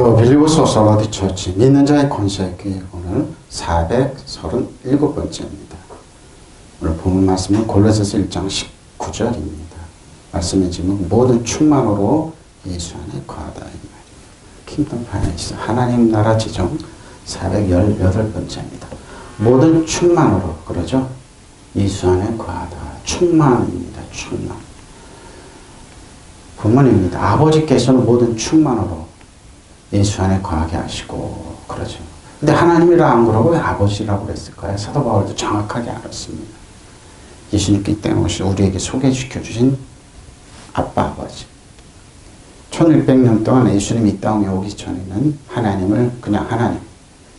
빌리보스 솔로디 처치 믿는 자의 권세 교회 오늘 437번째입니다. 오늘 본문 말씀은 골로새서 1장 19절입니다. 말씀의 제목 모든 충만으로 예수 안에 거하다. 킹덤 파이낸스 하나님 나라 지정 418번째입니다. 모든 충만으로 그러죠? 예수 안에 거하다. 충만입니다. 충만. 본문입니다. 아버지께서는 모든 충만으로 예수 안에 거하게 하시고 그러죠. 근데 하나님이라 안 그러고 왜 아버지라고 그랬을까요? 사도 바울도 정확하게 알았습니다. 예수님께 이 땅에 오셔서 우리에게 소개시켜 주신 아빠 아버지. 1600년 동안 예수님이 이 땅에 오기 전에는 하나님을 그냥 하나님,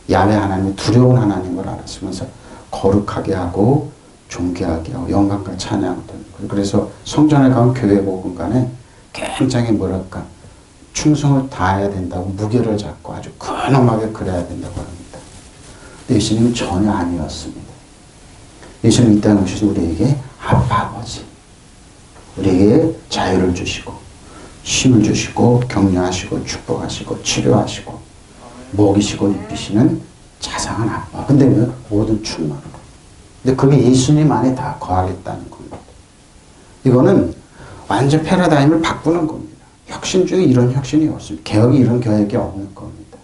야훼 하나님의 두려운 하나님을 알았으면서 거룩하게 하고 존귀하게 하고 영광과 찬양하던. 그래서 성전에 가면 교회 복음 간에 굉장히 뭐랄까 충성을 다해야 된다고 무게를 잡고 아주 근엄하게 그래야 된다고 합니다. 근데 예수님은 전혀 아니었습니다. 예수님 이 땅에 오셔서 우리에게 아빠 아버지, 우리에게 자유를 주시고 힘을 주시고 격려하시고 축복하시고 치료하시고 먹이시고 입히시는 자상한 아빠. 근데 왜? 모든 충만으로. 근데 그게 예수님 안에 다 거하겠다는 겁니다. 이거는 완전 패러다임을 바꾸는 겁니다. 혁신 중에 이런 혁신이 없습니다. 개혁이 이런 개혁이 없는 겁니다.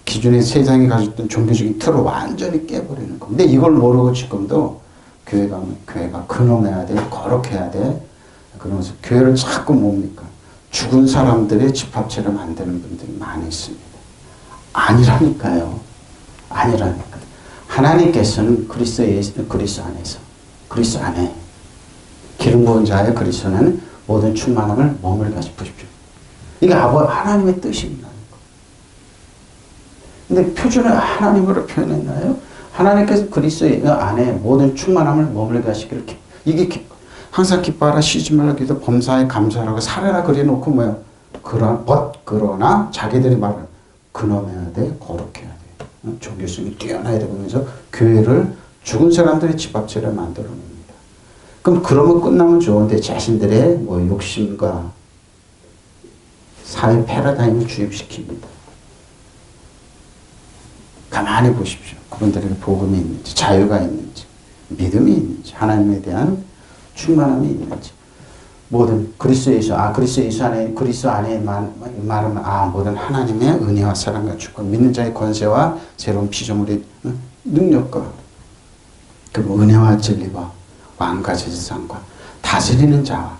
기존의 세상이 가졌던 종교적인 틀을 완전히 깨버리는 겁니다. 근데 이걸 모르고 지금도 교회가 근엄해야 돼, 거룩해야 돼. 그러면서 교회를 자꾸 뭡니까? 죽은 사람들의 집합체를 만드는 분들이 많이 있습니다. 아니라니까요. 아니라니까. 하나님께서는 그리스도 안에서, 그리스도 안에 기름 부은 자의 그리스도는 모든 충만함을 머물게 하십시오. 이게 하나님의 뜻입니다. 근데 표준을 하나님으로 표현했나요? 하나님께서 그리스도 안에 모든 충만함을 머물게 하시기를 이게 항상 기뻐하라 쉬지 말라 기도 범사에 감사하라고 살아라 그려놓고 뭐야? 그러나 자기들의 말을 근엄해야 돼, 거룩해야 돼, 종교성이 뛰어나야 되고 하면서 교회를 죽은 사람들의 집합체를 만들어 놓습니다. 그럼 그러면 끝나면 좋은데 자신들의 뭐 욕심과 사회 패러다임을 주입시킵니다. 가만히 보십시오. 그분들에게 복음이 있는지, 자유가 있는지, 믿음이 있는지, 하나님에 대한 충만함이 있는지. 모든 그리스도 예수 안에, 그리스도 안에 말은 모든 하나님의 은혜와 사랑과 축복, 믿는 자의 권세와 새로운 피조물의 능력과 그 은혜와 진리와 왕과 제사장과 다스리는 자와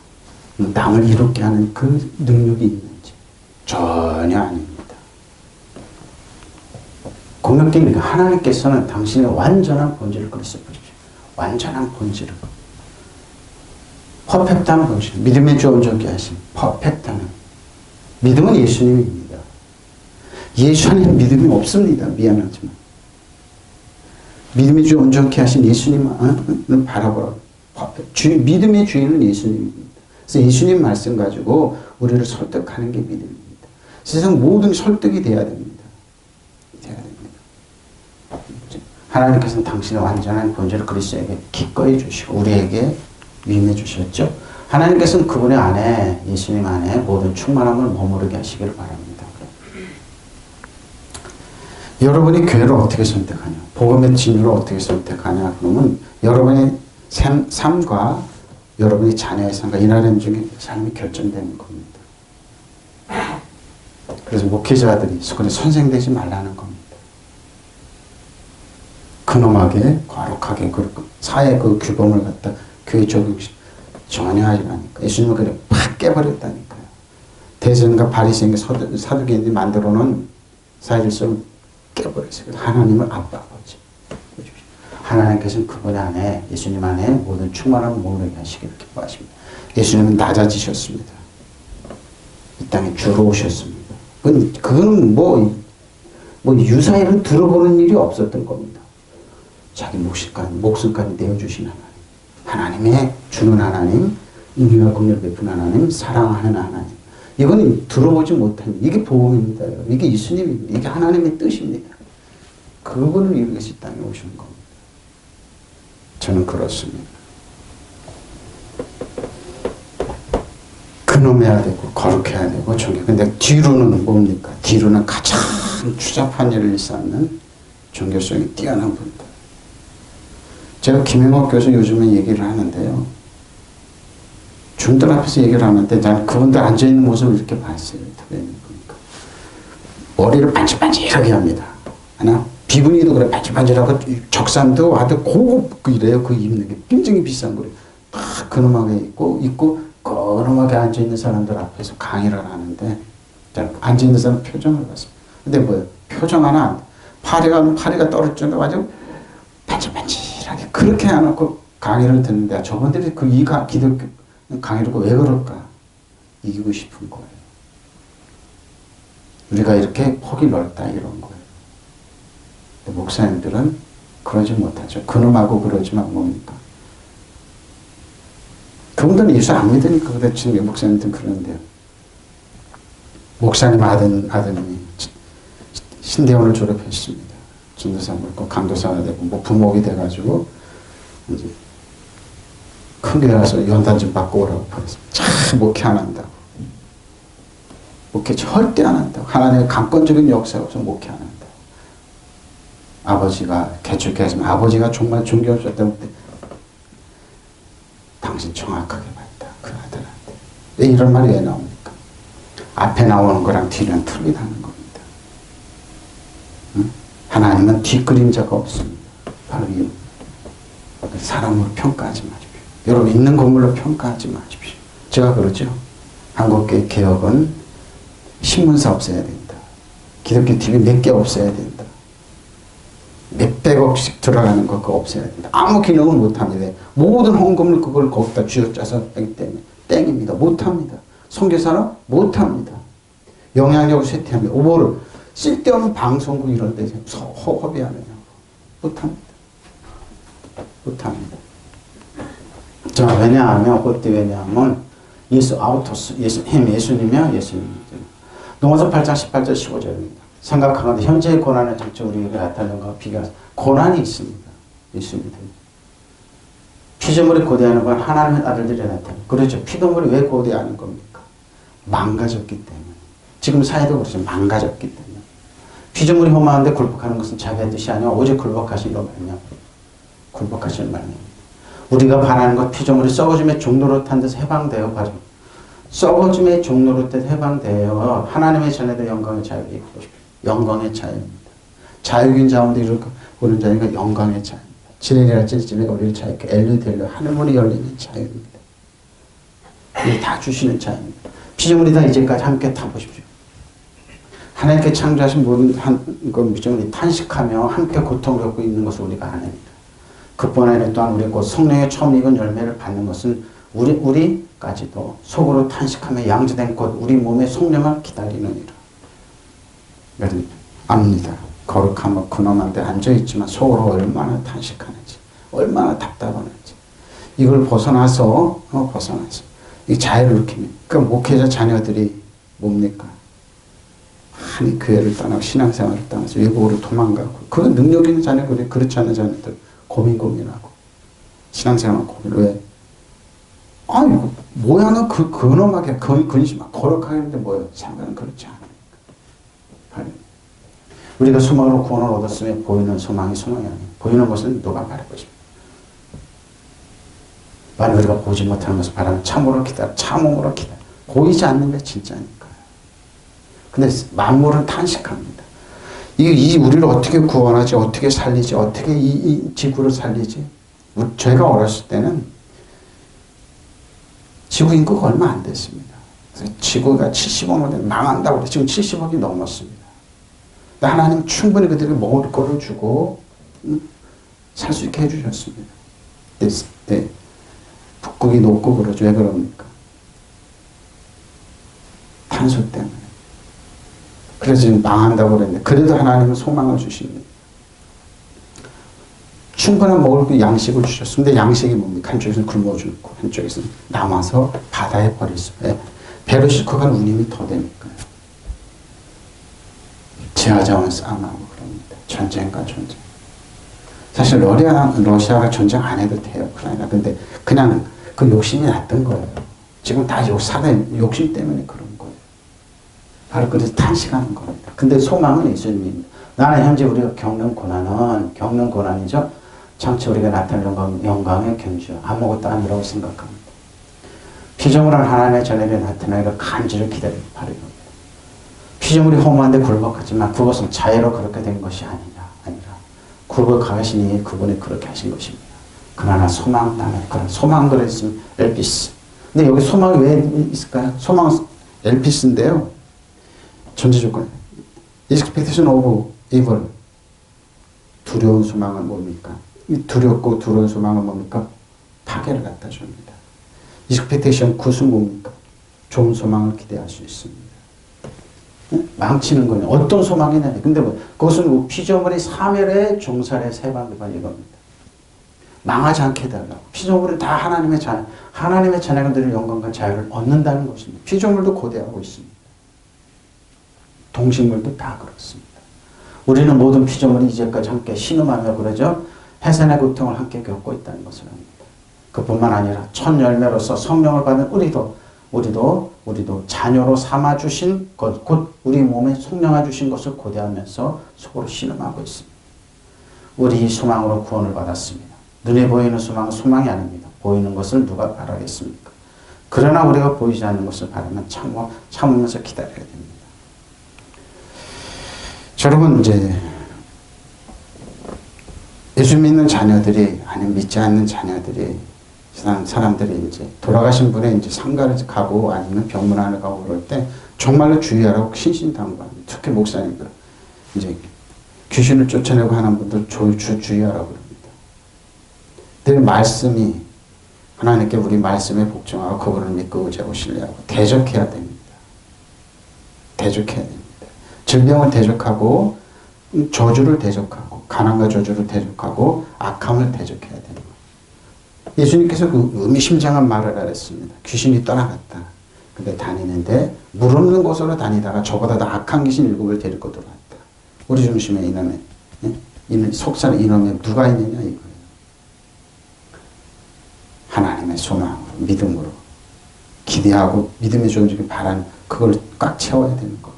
남을 이롭게 하는 그 능력이 있는지 전혀 아닙니다. 공격적이니까 하나님께서는 당신의 완전한 본질을 그리스도 보십시오. 완전한 본질을 퍼펙트한 본질, 믿음의 주 온전케 하신 퍼펙트한 믿음은 예수님입니다. 예수 안에 믿음이 없습니다. 미안하지만 믿음의 주 온전케 하신 예수님을 바라보라고. 믿음의 주인은 예수님입니다. 그래서 예수님 말씀 가지고 우리를 설득하는 게 믿음입니다. 세상 모든 설득이 돼야 됩니다. 하나님께서는 당신의 완전한 본질을 그리스도에게 기꺼이 주시고 우리에게 위임해 주셨죠. 하나님께서는 그분의 안에, 예수님 안에 모든 충만함을 머무르게 하시기를 바랍니다. 여러분이 교회를 어떻게 선택하냐, 복음의 진리를 어떻게 선택하냐 그러면 여러분의 삶과 여러분의 자녀의 삶과 이 나라의 삶이 결정되는 겁니다. 그래서 목회자들이 선생되지 말라는 겁니다. 근엄하게 거룩하게 사회 그 규범을 갖다 교회 적용시 전혀 하지 않으니까 예수님은 그래 팍 깨버렸다니까요. 대전과 바리새인과 사두개인들이 만들어놓은 사회질서를 깨버렸어요. 하나님을 아빠 아버지. 하나님께서는 그분 안에, 예수님 안에 모든 충만함을 머무르게 하시기를 기뻐하십니다. 예수님은 낮아지셨습니다. 이 땅에 주로 오셨습니다. 그거는 뭐 유사일은 들어보는 일이 없었던 겁니다. 자기 목숨까지 내어주신 하나님의 주는 하나님, 인류와 긍휼을 베푸는 하나님, 사랑하는 하나님. 이거는 들어보지 못한, 이게 복음입니다. 이게 예수님입니다. 이게 하나님의 뜻입니다. 그분을 이루기 위해서 이 땅에 오신 겁니다. 저는 그렇습니다. 그 근엄해야 되고 거룩해야 되고 존경. 근데 뒤로는 뭡니까? 뒤로는 가장 추잡한 일을 일삼는 종교성이 뛰어난 분들. 제가 김영옥 교수 요즘에 얘기를 하는데요. 중들 앞에서 얘기를 하는데 나는 그분들 앉아있는 모습을 이렇게 봤어요. 보니까. 머리를 반질반질하게 합니다. 하나 비분이도 그래 반질반질하고 적삼도 와도 고급 이래요. 그 입는 게 굉장히 비싼 거예요. 딱 근엄하게 입고 근엄하게 앉아있는 사람들 앞에서 강의를 하는데 앉아있는 사람 표정을 봤습니다. 근데 뭐예요? 표정 하나 안 돼. 파리가 떨어지는데 아주 반질반질하게 그렇게 해놓고 강의를 듣는데 저분들이 기독교 강의를 왜 그럴까? 이기고 싶은 거예요. 우리가 이렇게 폭이 넓다 이런 거예요. 목사님들은 그러지 못하죠. 근엄하고 그러지만 뭡니까? 그분들은 예수 안 믿으니까 그렇지. 목사님들은 그런데요. 목사님 아드님이 신대원을 졸업했습니다. 전도사 먹고 강도사가 되고 뭐 부목이 돼가지고 이제 큰 교회 가서 연단 좀 받고 오라고 그랬습니다. 참 목회 안 한다고. 목회 절대 안 한다고. 하나님의 강권적인 역사가 없어 목회 안 한다고. 아버지가 개척해 했으면 아버지가 정말 존경하셨다고 그때 당신 정확하게 봤다. 그 아들한테. 왜 이런 말이 왜 나옵니까? 앞에 나오는 거랑 뒤는 틀리다는 겁니다. 응? 하나님은 뒷그림자가 없습니다. 바로 이 사람으로 평가하지 마십시오. 여러분 있는 건물로 평가하지 마십시오. 제가 그러죠. 한국교회 개혁은 신문사 없애야 된다. 기독교 TV 몇 개 없애야 된다. 몇백억씩 들어가는 거 그거 없애야 된다. 아무 기능은 못합니다. 모든 헌금을 그걸 거기다 쥐어짜서 하기 때문에 땡입니다. 못합니다. 선교사는 못합니다. 영향력을 쇠퇴합니다. 오버를 쓸데없는 방송국 이런 데 허비하느냐고. 못합니다. 못합니다. 자, 왜냐하면 그때 왜냐하면 예수님이야 예수님. 농어서 8장 18절 15절입니다. 생각하건대 현재의 고난의 정체 우리에게 나타나는 것과 비교해서 고난이 있습니다. 예수님들. 피조물이 고대하는 건 하나님의 아들들이 나타나요. 그렇죠. 피조물이 왜 고대하는 겁니까? 망가졌기 때문에. 지금 사회도 그렇죠. 망가졌기 때문에. 피조물이 험한데 굴복하는 것은 자기의 뜻이 아니라 오직 굴복하시는 것 말이냐. 굴복하시는 말입니다. 우리가 바라는 것 피조물이 썩어짐의 종로로 탄 데서 해방되어 가지고 썩어짐의 종로로 뜻 해방되어 하나님의 전에도 영광의 자유를 입고 싶어요. 영광의 자유입니다. 자유인 자원도 이렇게 보는 자유가 영광의 자유입니다. 지레리라 찔찔이가 우리를 자유케 엘류델로 하늘문이 열리는 자유입니다. 이게 다 주시는 자유입니다. 피조물이 다 이제까지 함께 타보십시오. 하나님께 창조하신 모든 피조물이 탄식하며 함께 고통을 겪고 있는 것을 우리가 아닙니다. 그뿐 아니라 또한 우리 곧 성령의 처음 익은 열매를 받는 것은 우리까지도 속으로 탄식하며 양주된 곧 우리 몸의 성령을 기다리느니라. 여러분 압니다. 거룩하며 근엄한데 앉아있지만 속으로 얼마나 탄식하는지 얼마나 답답하는지 이걸 벗어나서 이 자유를 느낍니다. 그러니까 목회자 자녀들이 뭡니까? 많이 교회를 떠나고 신앙생활을 떠나서 외국으로 도망가고 그 능력 있는 자녀들이 그렇지 않은 자녀들 고민하고 신앙생활 고민 왜? 아 이거 뭐야 너 근엄하게 근심하고 거룩하게 하는데 뭐예요? 생각은 그렇지 않으니까. 우리가 소망으로 구원을 얻었으면 보이는 소망이 소망이 아니에요. 보이는 것은 누가 바라보십니까? 만약 우리가 보지 못하는 것을 바라면 참으로 기다려 참음으로 기다려 보이지 않는 게 진짜니까요. 근데 만물은 탄식합니다. 이 우리를 어떻게 구원하지? 어떻게 살리지? 어떻게 이 지구를 살리지? 제가 어렸을 때는 지구 인구가 얼마 안 됐습니다. 그래서 지구가 70억이 망한다고 그래. 지금 70억이 넘었습니다. 하나님 충분히 그들에게 먹을 거를 주고 살 수 있게 해주셨습니다. 네. 북극이 높고 그러죠. 왜 그럽니까? 탄소 때문에. 그래서 지금 망한다고 그랬는데 그래도 하나님은 소망을 주십니다. 충분한 먹을 그 양식을 주셨습니다. 양식이 뭡니까? 한쪽에서는 굶어 죽고 한쪽에서는 남아서 바다에 버릴 수. 배로 싣고 간 운임이 더 되니까요. 제하자원 싸움하고 그럽니다. 전쟁과 전쟁. 사실 러시아가 전쟁 안 해도 돼요. 우크라이나. 근데 그냥 그 욕심이 났던 거예요. 지금 다 사단 욕심 때문에 그런 거예요. 바로 그래서 탄식하는 겁니다. 근데 소망은 예수님입니다. 나는 현재 우리가 겪는 고난이죠. 장차 우리가 나타날 영광의 견주, 아무것도 아니라고 생각합니다. 피조물은 하나님의 전열에 나타나기를 간절히 기다리고 바라는 겁니다. 피조물이 허무한데 굴복하지만 그것은 자유로 그렇게 된 것이 아니라 굴복하시니 그분이 그렇게 하신 것입니다. 그러나 소망 따라 그런 소망 그랬으면 엘피스. 근데 여기 소망이 왜 있을까요? 소망은 엘피스인데요. 전제 조건. expectation of evil. 두려운 소망은 뭡니까? 이 두렵고 두려운 소망은 뭡니까? 파괴를 갖다 줍니다. expectation 굿은 뭡니까? 좋은 소망을 기대할 수 있습니다. 망치는 거냐? 어떤 소망이냐? 근데 그것은 피조물의 사멸의 종살의 세반비반 이겁니다. 망하지 않게 해달라고. 피조물은 다 하나님의 자녀가 되는 영광과 자유를 얻는다는 것입니다. 피조물도 고대하고 있습니다. 동식물도 다 그렇습니다. 우리는 모든 피조물이 이제까지 함께 신음하며 그러죠. 해산의 고통을 함께 겪고 있다는 것을 합니다. 그뿐만 아니라 첫 열매로서 성령을 받은 우리도 자녀로 삼아주신 것, 곧 우리 몸에 속량해주신 것을 고대하면서 속으로 신음하고 있습니다. 우리 소망으로 구원을 받았습니다. 눈에 보이는 소망은 소망이 아닙니다. 보이는 것을 누가 바라겠습니까? 그러나 우리가 보이지 않는 것을 바라면 참으면서 기다려야 됩니다. 여러분, 이제 예수 믿는 자녀들이 아니면 믿지 않는 자녀들이 사람들이 이제 돌아가신 분의 이제 상가를 가고 아니면 병문안을 가고 그럴 때 정말로 주의하라고 신신당부합니다. 특히 목사님들 이제 귀신을 쫓아내고 하는 분들 주의하라고 그럽니다. 늘 말씀이 하나님께 우리 말씀에 복종하고 그분을 믿고 의지하고 신뢰하고 대적해야 됩니다. 대적해야 됩니다. 질병을 대적하고 저주를 대적하고 가난과 저주를 대적하고 악함을 대적해야 되는 거예요. 예수님께서 그 의미심장한 말을 하셨습니다. 귀신이 떠나갔다. 근데 다니는데 물 없는 곳으로 다니다가 저보다 더 악한 귀신 7을 데리고 들어왔다. 우리 중심에 이놈의 속사는 이놈에 누가 있느냐 이거예요. 하나님의 소망으로 믿음으로 기대하고 믿음의 존재를 바라는 그걸 꽉 채워야 되는 겁니다.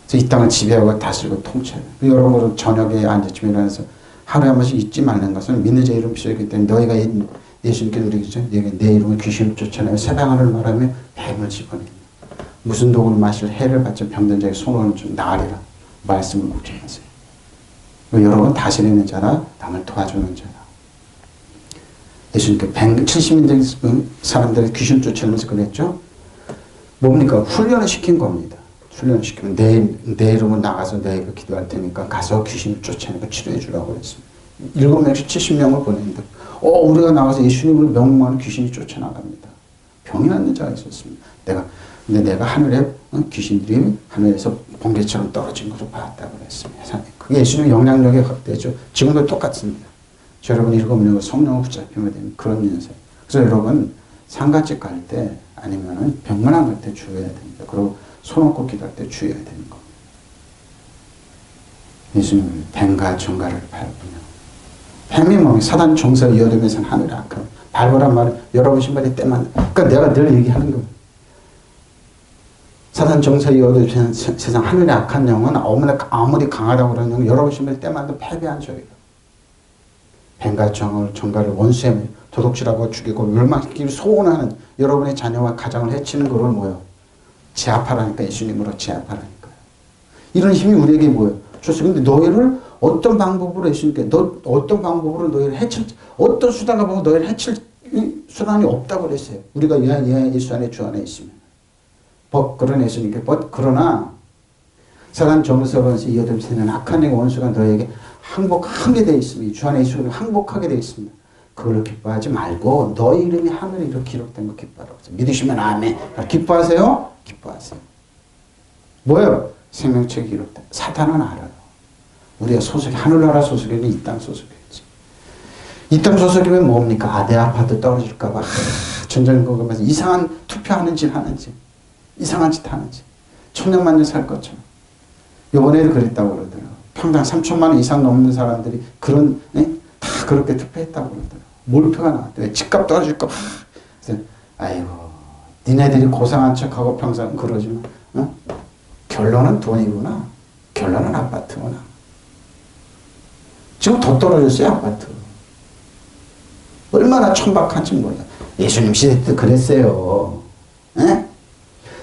그래서 이 땅을 지배하고 다스리고 통치해요. 여러분은 저녁에 앉아쯤 일어나서 하루에 한 번씩 잊지 말는 것은 믿는 자 이름 비추기 때문에 너희가 예수님께 누리겠죠. 내 이름을 귀신을 쫓아내며 새방울을 말하며 뱀을 집어내며 무슨 독을 마실 해를 받쳐 병든 자에게 손을 좀 나으리라. 말씀을 묵념하세요. 여러분 다스리는 자라 남을 도와주는 자라. 예수님께 170인 사람들이 귀신 쫓아내면서 그랬죠. 뭡니까? 훈련을 시킨 겁니다. 훈련을 시키면 내 이름은 나가서 너희가 기도할 테니까 가서 귀신을 쫓아내고 치료해 주라고 했습니다. 7명씩 70명을 보냈는데 우리가 나가서 예수님을 명망하는 귀신이 쫓아나갑니다. 병이 낫는 자가 있었습니다. 근데 내가 하늘에 귀신들이 하늘에서 번개처럼 떨어진 것을 봤다고 했습니다. 그게 예수님의 영향력에 확대죠. 지금도 똑같습니다. 여러분 7명을 성령을 붙잡히면 되는 그런 인생. 그래서 여러분 상가집 갈 때 아니면은 병문안 갈 때 주의해야 됩니다. 그리고 손 얹고 기도할 때 주의해야 되는 겁니다. 예수님은 뱀과 정갈을 밟으며 뱀이 몸이 사단 종사 이어되면서는 하늘에 악함 밟으란 말은 여러분 신발이 때만 그러니까 내가 늘 얘기하는 겁니다. 사단 정사 이어되는 세상 하늘에 악한 영은 아무리 강하다고 그러는 영은 여러분 신발이 때마다 패배한 적이에요. 뱀과 정갈을 원수의 도둑질하고 죽이고 멸망시키기를 소원하는 여러분의 자녀와 가정을 해치는 그걸 뭐예요? 제압하라니까 예수님으로 제압하라니까요. 이런 힘이 우리에게 뭐예요? 좋습니다. 근데 너희를 어떤 방법으로 예수님께 어떤 방법으로 너희를 어떤 수단을 보고 너희를 해칠 수단이 없다고 그랬어요. 우리가 예수 안에 주 안에 있으면. 그런 예수님께 그러나 사단 정서론에서 이어들는 악한 영의 원수가 너에게 항복하게 되어 있습니다. 주 안에 예수를 항복하게 되어 있습니다. 그걸 기뻐하지 말고 너희 이름이 하늘에 이렇게 기록된 거 기뻐하라고. 믿으시면 아멘. 기뻐하세요? 기뻐하세요. 뭐예요? 생명책이 기록된. 사탄은 알아요. 우리가 소속이 하늘나라 소속이면 이 땅 소속이지. 이 땅 소속이면 뭡니까? 내 아파트 떨어질까 봐 전쟁 거기면서 이상한 투표하는 짓 하는지 이상한 짓 하는지 천년만년 살 것처럼. 이번에도 그랬다고 그러더라고요. 평당 3천만 원 이상 넘는 사람들이 다 그렇게 투표했다고 그러더라고요. 몰표가 나왔대요. 집값 떨어질까 봐. 그래서 아이고 니네들이 고상한 척하고 평생 그러지만 어? 결론은 돈이구나. 결론은 아파트구나. 지금 더 떨어졌어요, 아파트. 얼마나 천박한지 몰라. 예수님 시대 때도 그랬어요. 에?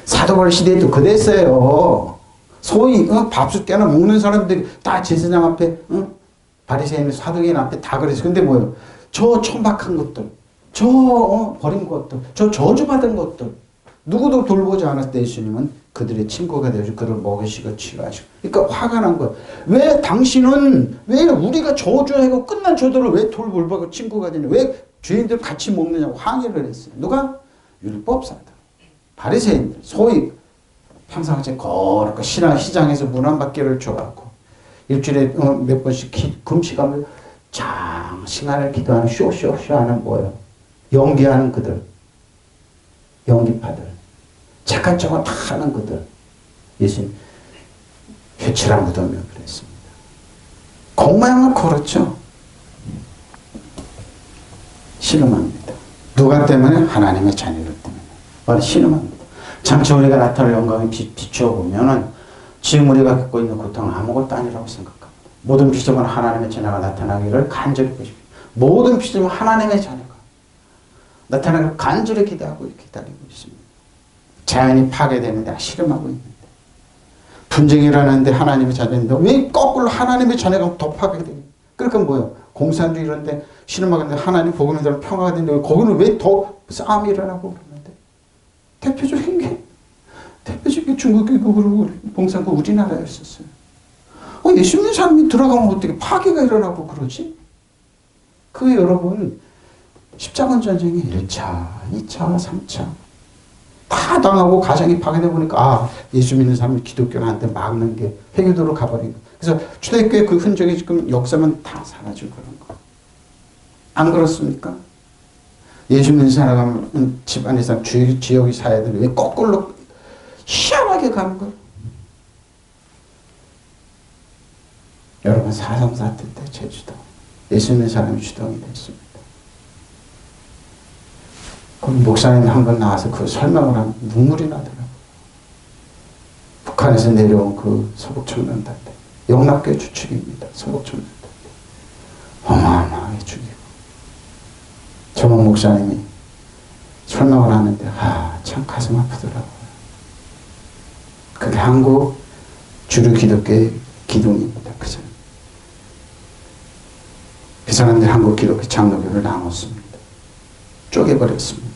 사도바울 시대에도 그랬어요. 소위 밥솥 깨나 먹는 사람들이 다 제사장 앞에 바리새인 사두개인 앞에 다 그랬어요. 근데 뭐예요? 저 천박한 것들, 저 버린 것들, 저 저주받은 것들 누구도 돌보지 않았을 때 예수님은 그들의 친구가 되어서 그를 먹이시고 치료하시고. 그러니까 화가 난 거예요. 왜 당신은 왜 우리가 저주하고 끝난 저들을 왜 돌보고 친구가 되냐? 왜 죄인들 같이 먹느냐고 항의를 했어요. 누가? 율법사들, 바리새인들, 소위 평상시에 거룩한 시장에서 문 한 바퀴를 줘갖고 일주일에 몇 번씩 금식하면 장시간을 기도하는 쇼쇼쇼 하는 뭐예요? 연기하는 그들, 연기파들, 착한 척을 다 하는 그들. 예수님 회칠한 무덤이라 그랬습니다. 공모양은 그렇죠. 신음합니다. 누가 때문에? 하나님의 자녀들 때문에. 신음합니다. 장차 우리가 나타날 영광에 비추어 보면은 지금 우리가 겪고 있는 고통은 아무것도 아니라고 생각합니다. 모든 피조물은 하나님의 자녀가 나타나기를 간절히 보십시오. 모든 피조물은 하나님의 자녀가 나타나기를 간절히 기다리고 있습니다. 자연이 파괴되는데 실험하고 있는데, 분쟁이 일어나는데 하나님의 자녀인데 왜 거꾸로 하나님의 자녀가 더 파괴되게? 그러니까 뭐예요? 공산주의 이런데 실험하고 있는데 하나님 복음에 따라 평화가 되는데 거기는 왜 더 싸움이 일어나고 그러는데? 대표적인 중국이고 그리고 봉산국 우리나라였었어요. 예수 믿는 사람이 들어가면 어떻게 파괴가 일어나고 그러지? 그 여러분 십자군 전쟁이 1차, 2차, 3차 다 당하고 가정이 파괴되다 보니까 예수 믿는 사람이 기독교한테 막는 게 회교도로 가버린 거. 그래서 초대교회 그 흔적이 지금 역사만 다 사라지고 그런 거. 안 그렇습니까? 예수 믿는 사람 집안에서 지역의 사회들이 왜 거꾸로 희한하게 가는 거예요? 여러분 4.3 사태 때 제주도 예수 믿는 사람이 주동이 됐습니다. 그럼 목사님이 한 번 나와서 그 설명을 하면 눈물이 나더라고요. 북한에서 내려온 그 서북청년단 때 영락교회 주축입니다. 서북청년단 때 어마어마하게 죽이고 정원 목사님이 설명을 하는데 참 가슴 아프더라고요. 그게 한국 주류 기독교의 기둥입니다. 그 사람들이 한국 기독교 장로교를 나눴습니다. 쪼개버렸습니다.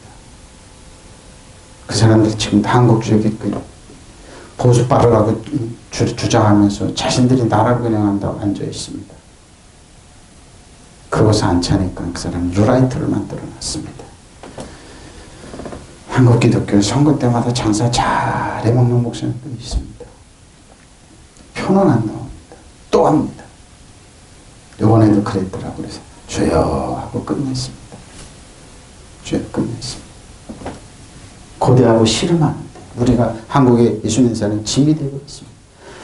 그 사람들이 지금 한국 지역에 보수빨으라고 주장하면서 자신들이 나라를 운영한다고 앉아 있습니다. 그것을 안 차니까 그 사람 뉴라이트를 만들어 놨습니다. 한국 기독교 선거 때마다 장사 잘 해먹는 목사님들이 있습니다. 표는 안 나옵니다. 또 합니다. 이번에도 그랬더라고요. 그래서 주여 하고 끝냈습니다. 주여 끝냈습니다. 고대하고 씨름하는데 우리가 한국의 예수 믿는 사람은 짐이 되고 있습니다.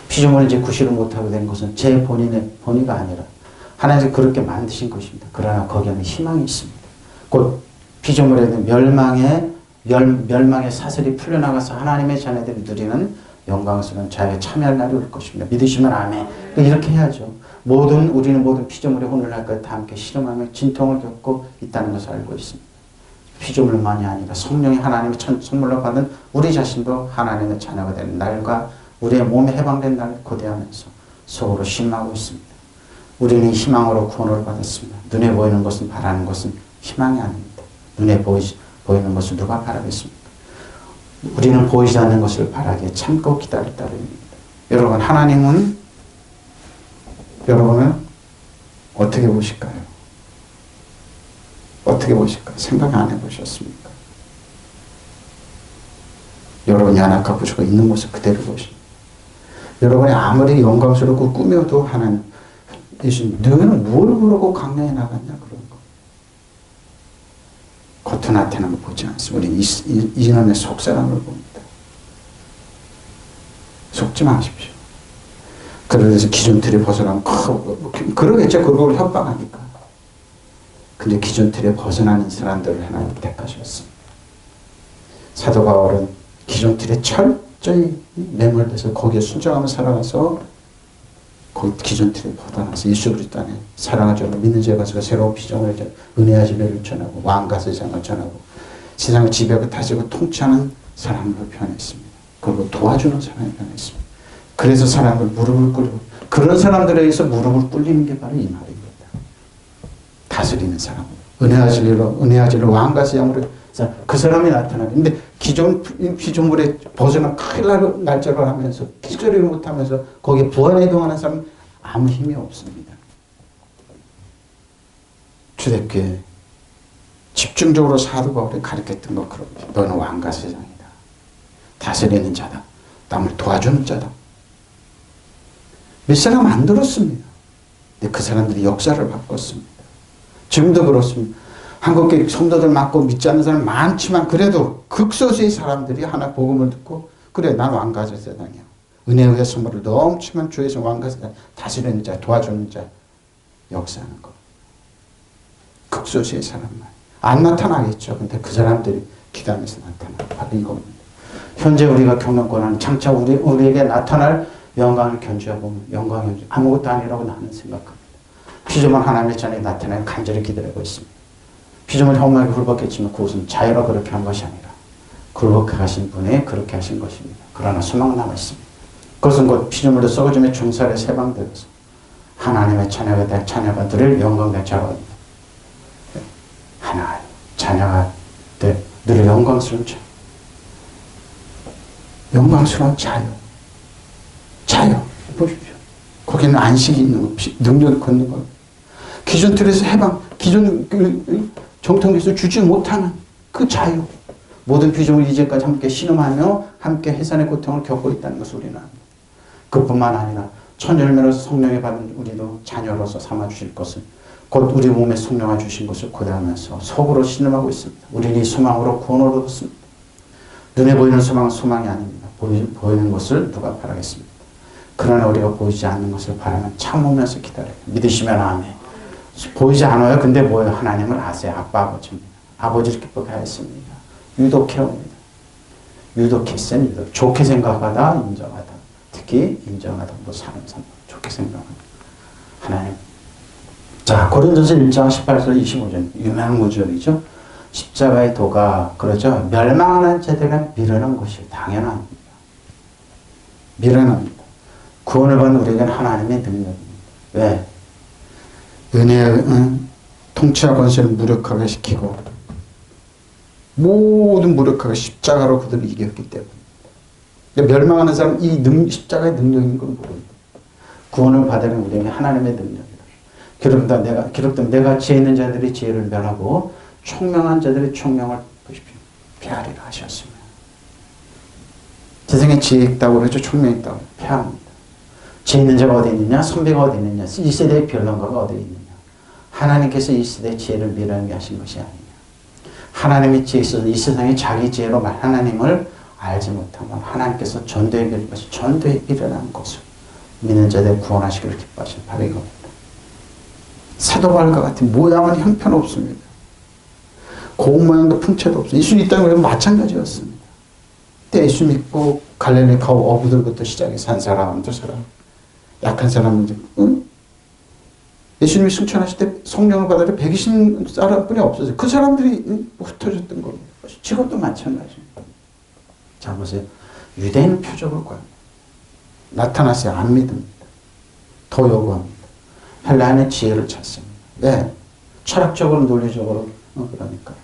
피조물을 이제 구실을 못하게 된 것은 제 본의가 아니라 하나님께서 그렇게 만드신 것입니다. 그러나 거기에는 희망이 있습니다. 곧 피조물에 대한 멸망의 사슬이 풀려나가서 하나님의 자녀들이 누리는 영광스러운 자유에 참여할 날이 올 것입니다. 믿으시면 아멘. 이렇게 해야죠. 우리는 모든 피조물의 혼을 다 함께 실험하며 진통을 겪고 있다는 것을 알고 있습니다. 피조물만이 아니라 성령이 하나님의 선물로 받은 우리 자신도 하나님의 자녀가 되는 날과 우리의 몸에 해방된 날을 고대하면서 속으로 신망하고 있습니다. 우리는 희망으로 구원을 받았습니다. 눈에 보이는 것은 바라는 것은 희망이 아닙니다. 눈에 보이는 것을 누가 바라겠습니까? 우리는 보이지 않는 것을 바라기에 참고 기다릴 따름입니다. 여러분, 하나님은 여러분을 어떻게 보실까요? 어떻게 보실까요? 생각 안 해보셨습니까? 여러분이 하나님과 부족가 있는 모습 그대로 보십니다. 여러분이 아무리 영광스럽고 꾸며도 하나님, 예수님, 너는 뭘 그러고 강령에 나갔냐? 그런 거. 겉은 나타나는 거 보지 않습니다. 우리 이놈의 속사람을 봅니다. 속지 마십시오. 그래서 기존 틀에 벗어나면 그러겠죠. 그걸 협박하니까. 근데 기존 틀에 벗어나는 사람들을 하나님 택하셨습니다. 사도 바울은 기존 틀에 철저히 매몰돼서 거기에 순종하며 살아가서 그 기존 틀에 벗어나서 예수 그리스도 안에 사랑을 믿는 자에 가서 새로운 비전을 은혜와 진리를 전하고 왕과 세상을 전하고 세상을 지배하고 다스리고 통치하는 사람으로 변했습니다. 그리고 도와주는 사람이 변했습니다. 그래서 사람들 무릎을 꿇고 그런 사람들에 의해서 무릎을 꿇리는 게 바로 이 말입니다. 다스리는 사람, 은혜와 진리로 왕과 세상으로 그 사람이 나타나요. 근데 기존 피조물에 벗어나 큰일 날 날짜를 하면서 기절을 못하면서 거기에 부안해동하는 사람은 아무 힘이 없습니다. 초대교회 집중적으로 사도 바울이 가르쳤던 거 그럽니다. 너는 왕과 세상이다. 다스리는 자다. 남을 도와주는 자다. 몇 사람 안 들었습니다. 근데 그 사람들이 역사를 바꿨습니다. 지금도 그렇습니다. 한국교회 성도들 많고 믿지 않는 사람 많지만 그래도 극소수의 사람들이 하나 복음을 듣고 그래 난 왕과 세상이야. 은혜의 선물을 넘치면 주에서 왕과 세상 다스리는 자 도와주는 자 역사하는 거. 극소수의 사람만. 안 나타나겠죠. 근데 그 사람들이 기도하면서 나타나는 바로 이겁니다. 현재 우리가 겪는 고난은 장차 우리에게 나타날 영광을 견주어보면 영광이 아무것도 아니라고 나는 생각합니다. 피조물 하나님의 전에 나타나는 간절히 기다리고 있습니다. 피조물이 험하게 굴복했지만 그것은 자유로 그렇게 한 것이 아니라 굴복해 가신 분이 그렇게 하신 것입니다. 그러나 소망 남아 있습니다. 그것은 곧 피조물도 썩어짐의 중살에 세방되어서 하나님의 자녀가 누릴 영광된 자로입니다. 하나 자녀가 누릴 영광스러운 자유. 영광스러운 자유. 자유. 보십시오. 거기는 안식이 있는 것, 능력이 걷는 것. 기존 틀에서 해방, 기존 정통에서 주지 못하는 그 자유. 모든 피조물이 이제까지 함께 신음하며 함께 해산의 고통을 겪고 있다는 것을 우리는 압니다. 그뿐만 아니라 천열매로서 성령에 받은 우리도 자녀로서 삼아주실 것을 곧 우리 몸에 성령을 주신 것을 고대하면서 속으로 신음하고 있습니다. 우리는 이 소망으로 구원을 얻었습니다. 눈에 보이는 소망은 소망이 아닙니다. 보이는 것을 누가 바라겠습니까? 그러나 우리가 보이지 않는 것을 바라면 참으면서 기다려요. 믿으시면 아멘. 보이지 않아요. 근데 뭐예요? 하나님을 아세요. 아빠 아버지입니다. 아버지를 기쁘게 하였습니다. 유독해옵니다. 유독했어요. 좋게 생각하다, 인정하다. 특히 인정하다. 뭐 사람 좋게 생각하다. 하나님. 자, 고린도서 1장 18절 25절 유명한 구절이죠. 십자가의 도가 그러죠. 멸망하는 자들은 미련한 것이 당연합니다. 미련합니다. 구원을 받는 우리에게는 하나님의 능력입니다. 왜? 은혜의 통치와 권세를 무력하게 시키고 모든 무력하게 십자가로 그들을 이겼기 때문에 멸망하는 사람은 이 십자가의 능력인 걸 모릅니다. 구원을 받으면 우리에게 하나님의 능력이다. 기록된 내가 지혜 있는 자들이 지혜를 멸하고 총명한 자들이 총명을 보십시오. 폐하리라 하셨습니다. 세상에 지혜 있다고 그러죠. 총명 있다고 폐합니다. 지혜 있는 자가 어디 있느냐? 선비가 어디 있느냐? 이 세대의 변론가가 어디 있느냐? 하나님께서 이 세대의 지혜를 미련하게 하신 것이 아니냐. 하나님의 지혜에 있어서 이 세상에 자기 지혜로 하나님을 알지 못하면 하나님께서 전도에 빌 것이 전도에 일어난 것을 믿는 자들 구원하시기를 기뻐하신 바로 이겁니다. 사도 바울과 같은 모양은 형편없습니다. 고운 모양도 풍채도 없습니다. 예수님 이 땅에 마찬가지였습니다. 때 예수 믿고 갈릴리 가고 어부들부터 시작해서 한 사람, 두 사람, 약한 사람들, 예수님이 승천하실 때 성령을 받으려 120사람뿐이 없었어요. 그 사람들이 흩어졌던 겁니다. 지금도 마찬가지입니다. 자, 보세요. 유대인은 표적을 구합니다. 나타나세요. 안 믿습니다. 더 요구합니다. 헬라인은 지혜를 찾습니다. 왜? 철학적으로, 논리적으로, 그러니까.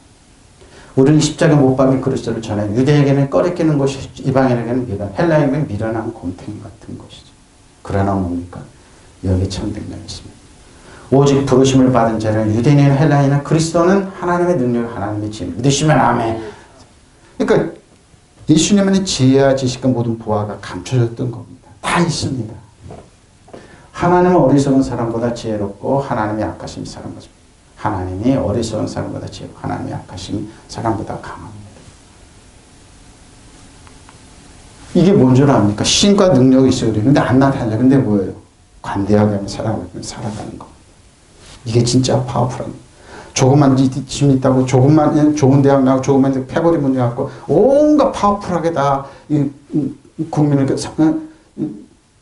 우리는 십자가 못 박힌 그리스도를 전해 유대에게는 꺼리끼는 것이 이방인에게는 미련, 헬라인에게는 미련한 곰탱이 같은 것이죠. 그러나 뭡니까? 여기 참 능력이 있습니다. 오직 부르심을 받은 자는 유대인이나 헬라인이나 그리스도는 하나님의 능력, 하나님의 지혜. 믿으시면 아멘. 그러니까 예수님은 지혜와 지식과 모든 보화가 감춰졌던 겁니다. 다 있습니다. 하나님은 어리석은 사람보다 지혜롭고 하나님의 약하신 사람보다 하나님이 어리석은 사람보다 지혜롭고 하나님의 약하신 사람보다 강합니다. 이게 뭔 줄 압니까? 신과 능력이 있어요. 근데 안 나타나요. 근데 뭐예요? 관대하게 하면 살아가는 거. 이게 진짜 파워풀합니다. 조금만 집 있다고, 조금만 좋은 대학 나고, 조금만 패거리 문제 갖고, 온갖 파워풀하게 다, 국민을,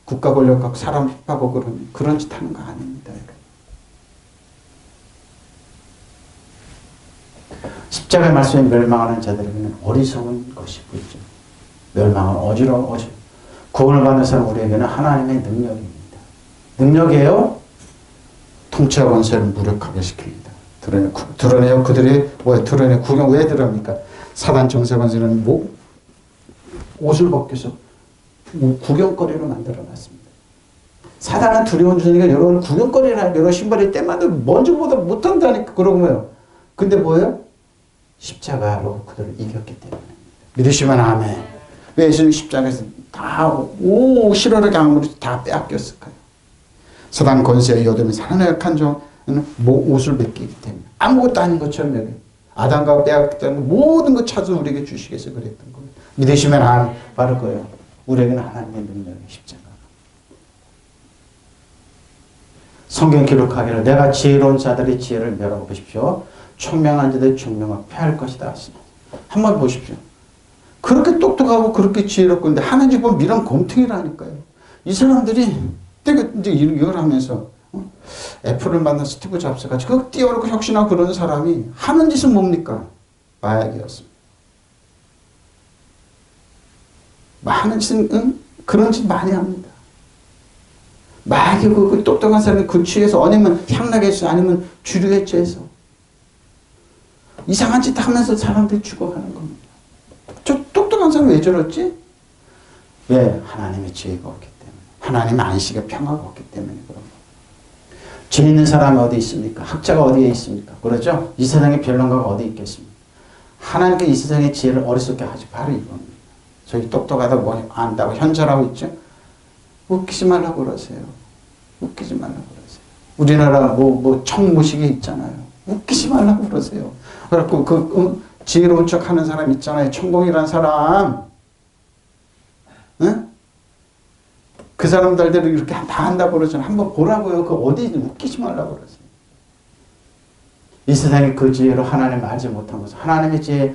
국가 권력 갖고 사람 핍하고 그런 짓 하는 거 아닙니다. 십자가의 말씀에 멸망하는 자들에게는 어리석은 것이 보이죠. 멸망은 어지러워. 구원을 받는 사람 우리에게는 하나님의 능력입니다. 능력이에요? 통치와 권세를 무력하게 시킵니다. 드러내요. 그들의 드러내 구경 왜 드러냅니까? 사단 정세 권세는 옷을 벗겨서 구경거리로 만들어놨습니다. 사단은 두려운 주니까 여러분 구경거리나 여러 신발이 때마다 먼저보다 못한다니까 그러고요. 근데 뭐예요? 십자가로 그들을 이겼기 때문에. 믿으시면 아멘. 왜 예수님 십자가에서 다 실어라게 아무리 다 빼앗겼을까요? 사단 권세의 여덟이 사단의 약한 종은 옷을 벗기기 때문에 아무것도 아닌 것처럼 여기 아담과 빼앗겼다는 모든 것 찾아 우리에게 주시겠어 그랬던 거예요. 믿으시면 아멘. 바로 그거예요. 우리에게는 하나님의 능력이 십자가. 성경 기록하기를 내가 지혜로운 자들의 지혜를 멸하고 보십시오. 총명한 자들의 총명을 패할 것이다. 한번 보십시오. 그렇게 똑똑하고 그렇게 지혜롭고 근데 하나님 보면 미련 곰탱이라니까요. 이 사람들이 이제 이걸 하면서 애플을 만난 스티브 잡스가 그 뛰어오르고 혁신하고 그러는 사람이 하는 짓은 뭡니까? 마약이었습니다. 하는 짓은 그런 짓 많이 합니다. 마약이 그 똑똑한 사람이 그 취해서 아니면 향락에 취해서 아니면 주류에 취해서 이상한 짓 하면서 사람들이 죽어가는 겁니다. 저 똑똑한 사람 왜 저랬지? 왜? 하나님의 지혜가 없기 때문에. 하나님의 안식의 평화가 없기 때문에 그런 거예요. 지혜 있는 사람이 어디 있습니까? 학자가 어디에 있습니까? 그러죠? 이 세상에 변론가가 어디 있겠습니까? 하나님께 이 세상의 지혜를 어리석게 하지 바로 이겁니다. 저희 똑똑하다고 뭐 안다고 현절하고 있죠? 웃기지 말라고 그러세요. 웃기지 말라고 그러세요. 우리나라 청무식이 있잖아요. 웃기지 말라고 그러세요. 그래갖고 지혜로운 척 하는 사람 있잖아요. 천공이라는 사람. 응? 그 사람들대로 이렇게 다 한다고 그러잖아요. 한번 보라고요. 그 어디 웃기지 말라고 그러세요. 이 세상에 그 지혜로 하나님을 알지 못한 것은 하나님의 지혜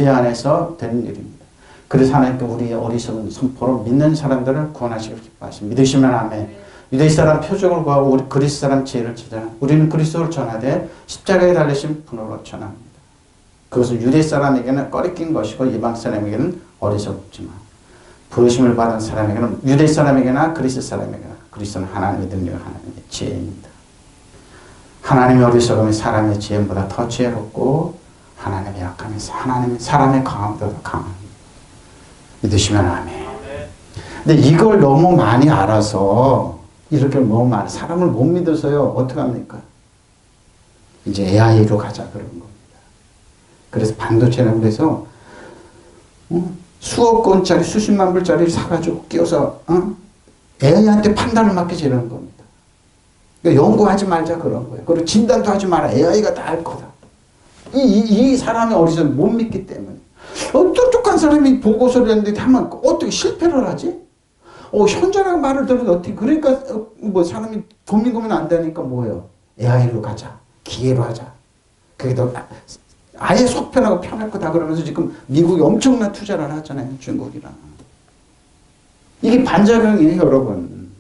안에서 되는 일입니다. 그래서 하나님께 우리의 어리석은 선포로 믿는 사람들을 구원하시길 기뻐하십니다. 믿으시면 아멘. 유대 사람 표적을 구하고 우리 그리스 사람 지혜를 찾아 우리는 그리스도를 전하되 십자가에 달리신 분으로 전합니다. 그것은 유대 사람에게는 꺼리낀 것이고 이방 사람에게는 어리석지만 부르심을 받은 사람에게는 유대 사람에게나 그리스 사람에게나 그리스도는 하나님의 능력, 하나님의 지혜입니다. 하나님의 어리석음이 사람의 지혜보다 더 지혜롭고 하나님의 약함이 하나님의 사람의 강함보다 더 강합니다. 믿으시면 아멘. 근데 이걸 너무 많이 알아서 이렇게 너무 많이 사람을 못 믿어서요. 어떻게 합니까? 이제 AI로 가자 그런 겁니다. 그래서 반도체는 그래서 수억 건짜리 수십만 불짜리 사가지고 끼워서 AI한테 판단을 맡기지는 겁니다. 그러니까 연구하지 말자 그런 거예요. 그리고 진단도 하지 마라. AI가 다 할 거다. 이 사람의 어리석음을 못 믿기 때문에. 똑똑한 사람이 보고서를 했는데 하면 어떻게 실패를 하지? 현저라는 말을 들으면 어떻게 그러니까 사람이 고민 안 되니까 뭐예요? AI로 가자. 기계로 하자. 그게 더 아예 속 편하고 편할 거다 그러면서 지금 미국이 엄청난 투자를 하잖아요. 중국이랑. 이게 반작용이에요, 여러분.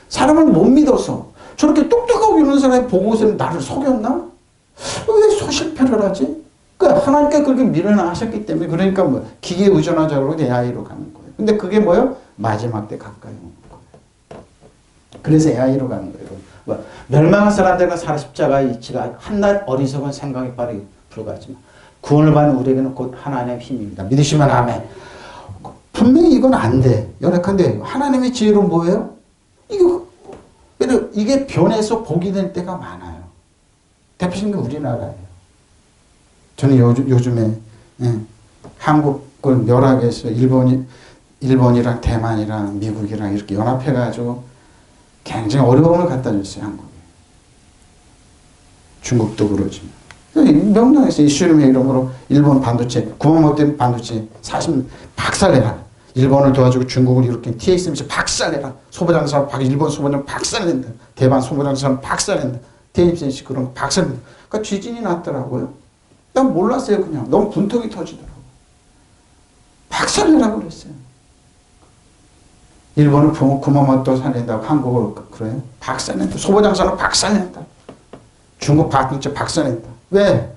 사람을 못 믿어서 저렇게 똑똑하고 이런 사람이 보고서는 나를 속였나? 왜 실패를 하지? 그러니까 하나님께 그렇게 미련하셨기 때문에 그러니까 기계에 의존하자 그러고 AI로 가는 거예요. 근데 그게 뭐예요? 마지막 때 가까이 오는 거예요. 그래서 AI로 가는 거예요. 멸망한 사람들과 살아 십자가의 이치가 한낱 어리석은 생각에 빠르게 불과하지만 구원을 받는 우리에게는 곧 하나님의 힘입니다. 믿으시면 아멘. 분명히 이건 안 돼. 연약한데 하나님의 지혜로 뭐예요? 이게 변해서 복이 될 때가 많아요. 대표적인 게 우리나라예요. 저는 요즘에 한국을 멸하게해서 일본이랑 대만이랑 미국이랑 이렇게 연합해가지고 굉장히 어려움을 갖다 줬어요. 한국에. 중국도 그러지만. 명당에서 이슈림의 이름으로 일본 반도체, 구마모토 반도체 40년 박살내라. 일본을 도와주고 중국을 이렇게 TSMC 박살내라. 소보장사 일본 소보장 박살낸다. 대만 소보장사 박살낸다. TSMC 그런 거 박살낸다. 그러니까 지진이 났더라고요. 난 몰랐어요. 그냥 너무 분통이 터지더라고요. 박살내라고 그랬어요. 일본은 구마모토 살린다고 한국으로 그래요? 박살낸다. 소보장사는 박살낸다. 중국 반도체 박살낸다. 왜?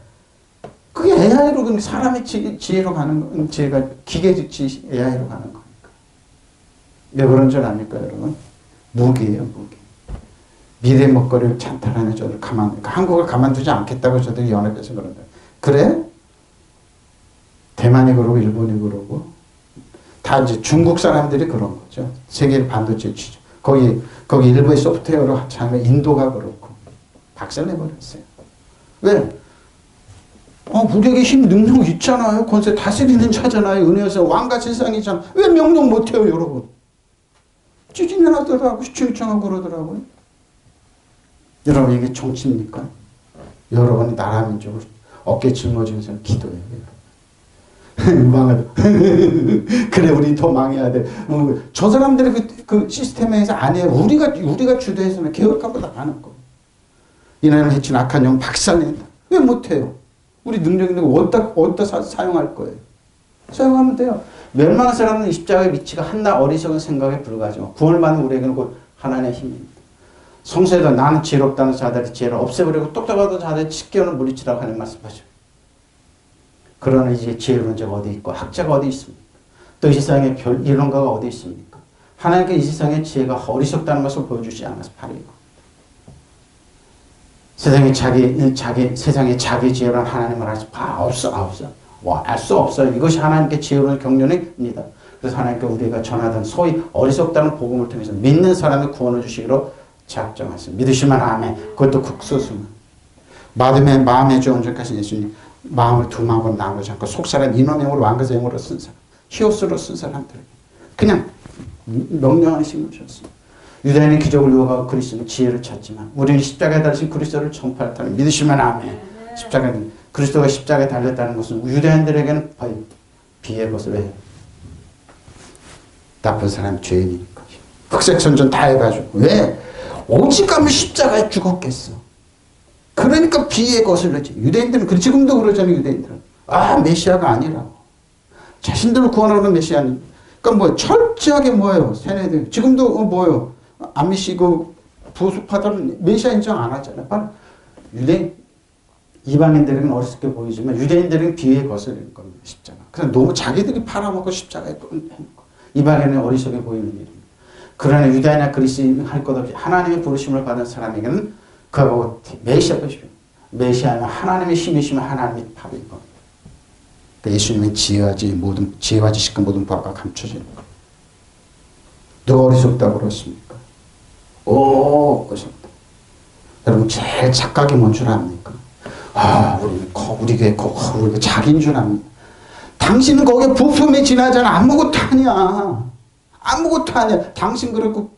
그게 AI로 사람의 지혜로 가는 지혜가 기계 AI로 가는 거니까. 왜 그런 줄 압니까, 여러분? 무기예요, 무기. 미래 먹거리를 찬탈하는 저들 한국을 가만두지 않겠다고 저들이 연합해서 그런다. 그래? 대만이 그러고 일본이 그러고 다 이제 중국 사람들이 그런 거죠. 세계 반도체 취조. 거기 일부의 소프트웨어로 하면 인도가 그렇고 박살내버렸어요. 왜? 우리에게 힘 능력 있잖아요. 권세 다스리는 자잖아요. 은혜에서 왕과 세상이잖아. 왜 명령 못해요, 여러분? 찌진이 나더라고 시청하고 그러더라고요. 여러분 이게 정치입니까? 여러분이 나라 민족을 어깨 짊어지면서 기도해요. 망하다. 그래 우리 더 망해야 돼. 저 사람들의 그 시스템에서 아니에요. 우리가 주도해서는 개혁하고 나가는 거. 이나는 해친 악한 영 박살낸다. 왜 못해요? 우리 능력 있는 거 어디다 사용할 거예요? 사용하면 돼요. 멸망한 사람은 이 십자가의 위치가 한낱 어리석은 생각에 불과하지만 구원받는 우리에게는 곧 하나님의 힘입니다. 성서에도 나는 지혜롭다는 자들의 지혜를 없애버리고 똑똑하다는 자들의 직견을 물리치라고 하는 말씀하죠. 그러나 이제 지혜로운 자가 어디 있고 학자가 어디 있습니까? 또 이 세상에 별 이론가가 어디 있습니까? 하나님께 이 세상의 지혜가 어리석다는 것을 보여주지 않아서 바로 이거. 세상에 자기 지혜로는 하나님을 알 수 없어. 알 수 없어요. 이것이 하나님께 지혜로운 경륜입니다. 그래서 하나님께 우리가 전하던 소위 어리석다는 복음을 통해서 믿는 사람의 구원을 주시기로 작정하셨습니다. 믿으시면 아멘. 그것도 극소수만. 마음에 좋은 적하신 예수님 마음을 두 마음으로 나누지 않고 속사람 인원형으로 왕가제형으로 쓴 사람 히오스로 쓴 사람들에게 그냥 명령하신 것이었습니다. 유다인은 기적을 요구하고 그리스도는 지혜를 찾지만 우리는 십자가에 달리신 그리스도를 전파했다는 믿으시면 아멘. 십자가는 그리스도가 십자가에 달렸다는 것은 유대인들에게는 비의 것을 왜? 나쁜 사람 죄인이니까. 흑색선전 다 해가지고 왜? 오직 가면 십자가에 죽었겠어. 그러니까 비의 것을 넣지. 유대인들은 지금도 그러잖아요. 유대인들은 메시아가 아니라고. 자신들을 구원하는 메시아는 그러니까 철저하게 뭐예요? 세뇌들 지금도 뭐예요? 안 믿으시고 부수파들은 메시아 인정 안 하잖아요. 바로 유대인 이방인들에게는 어리석게 보이지만 유대인들에게는 비의 것을 겁니다. 십자가. 그래서 너무 자기들이 팔아먹고 십자가에 꽂는 거. 이방인은 어리석게 보이는 일입니다. 그러나 유다인이나 그리스인 할 것 없이 하나님의 부르심을 받은 사람에게는 그하고 메시아 보십시오. 메시아는 하나님의 힘이시면 하나님의 밥인 겁니다. 예수님은 지혜와 지식과 모든 바가 감춰지는 겁니다. 누가 어리석다고 그렇습니까? 어리석다. 여러분 제일 착각이 뭔 줄 압니까? 우리 교회 우리가 자기인 줄 압니다. 당신은 거기에 부품이 지나잖아. 아무것도 아니야. 아무것도 아니야. 당신 그렇고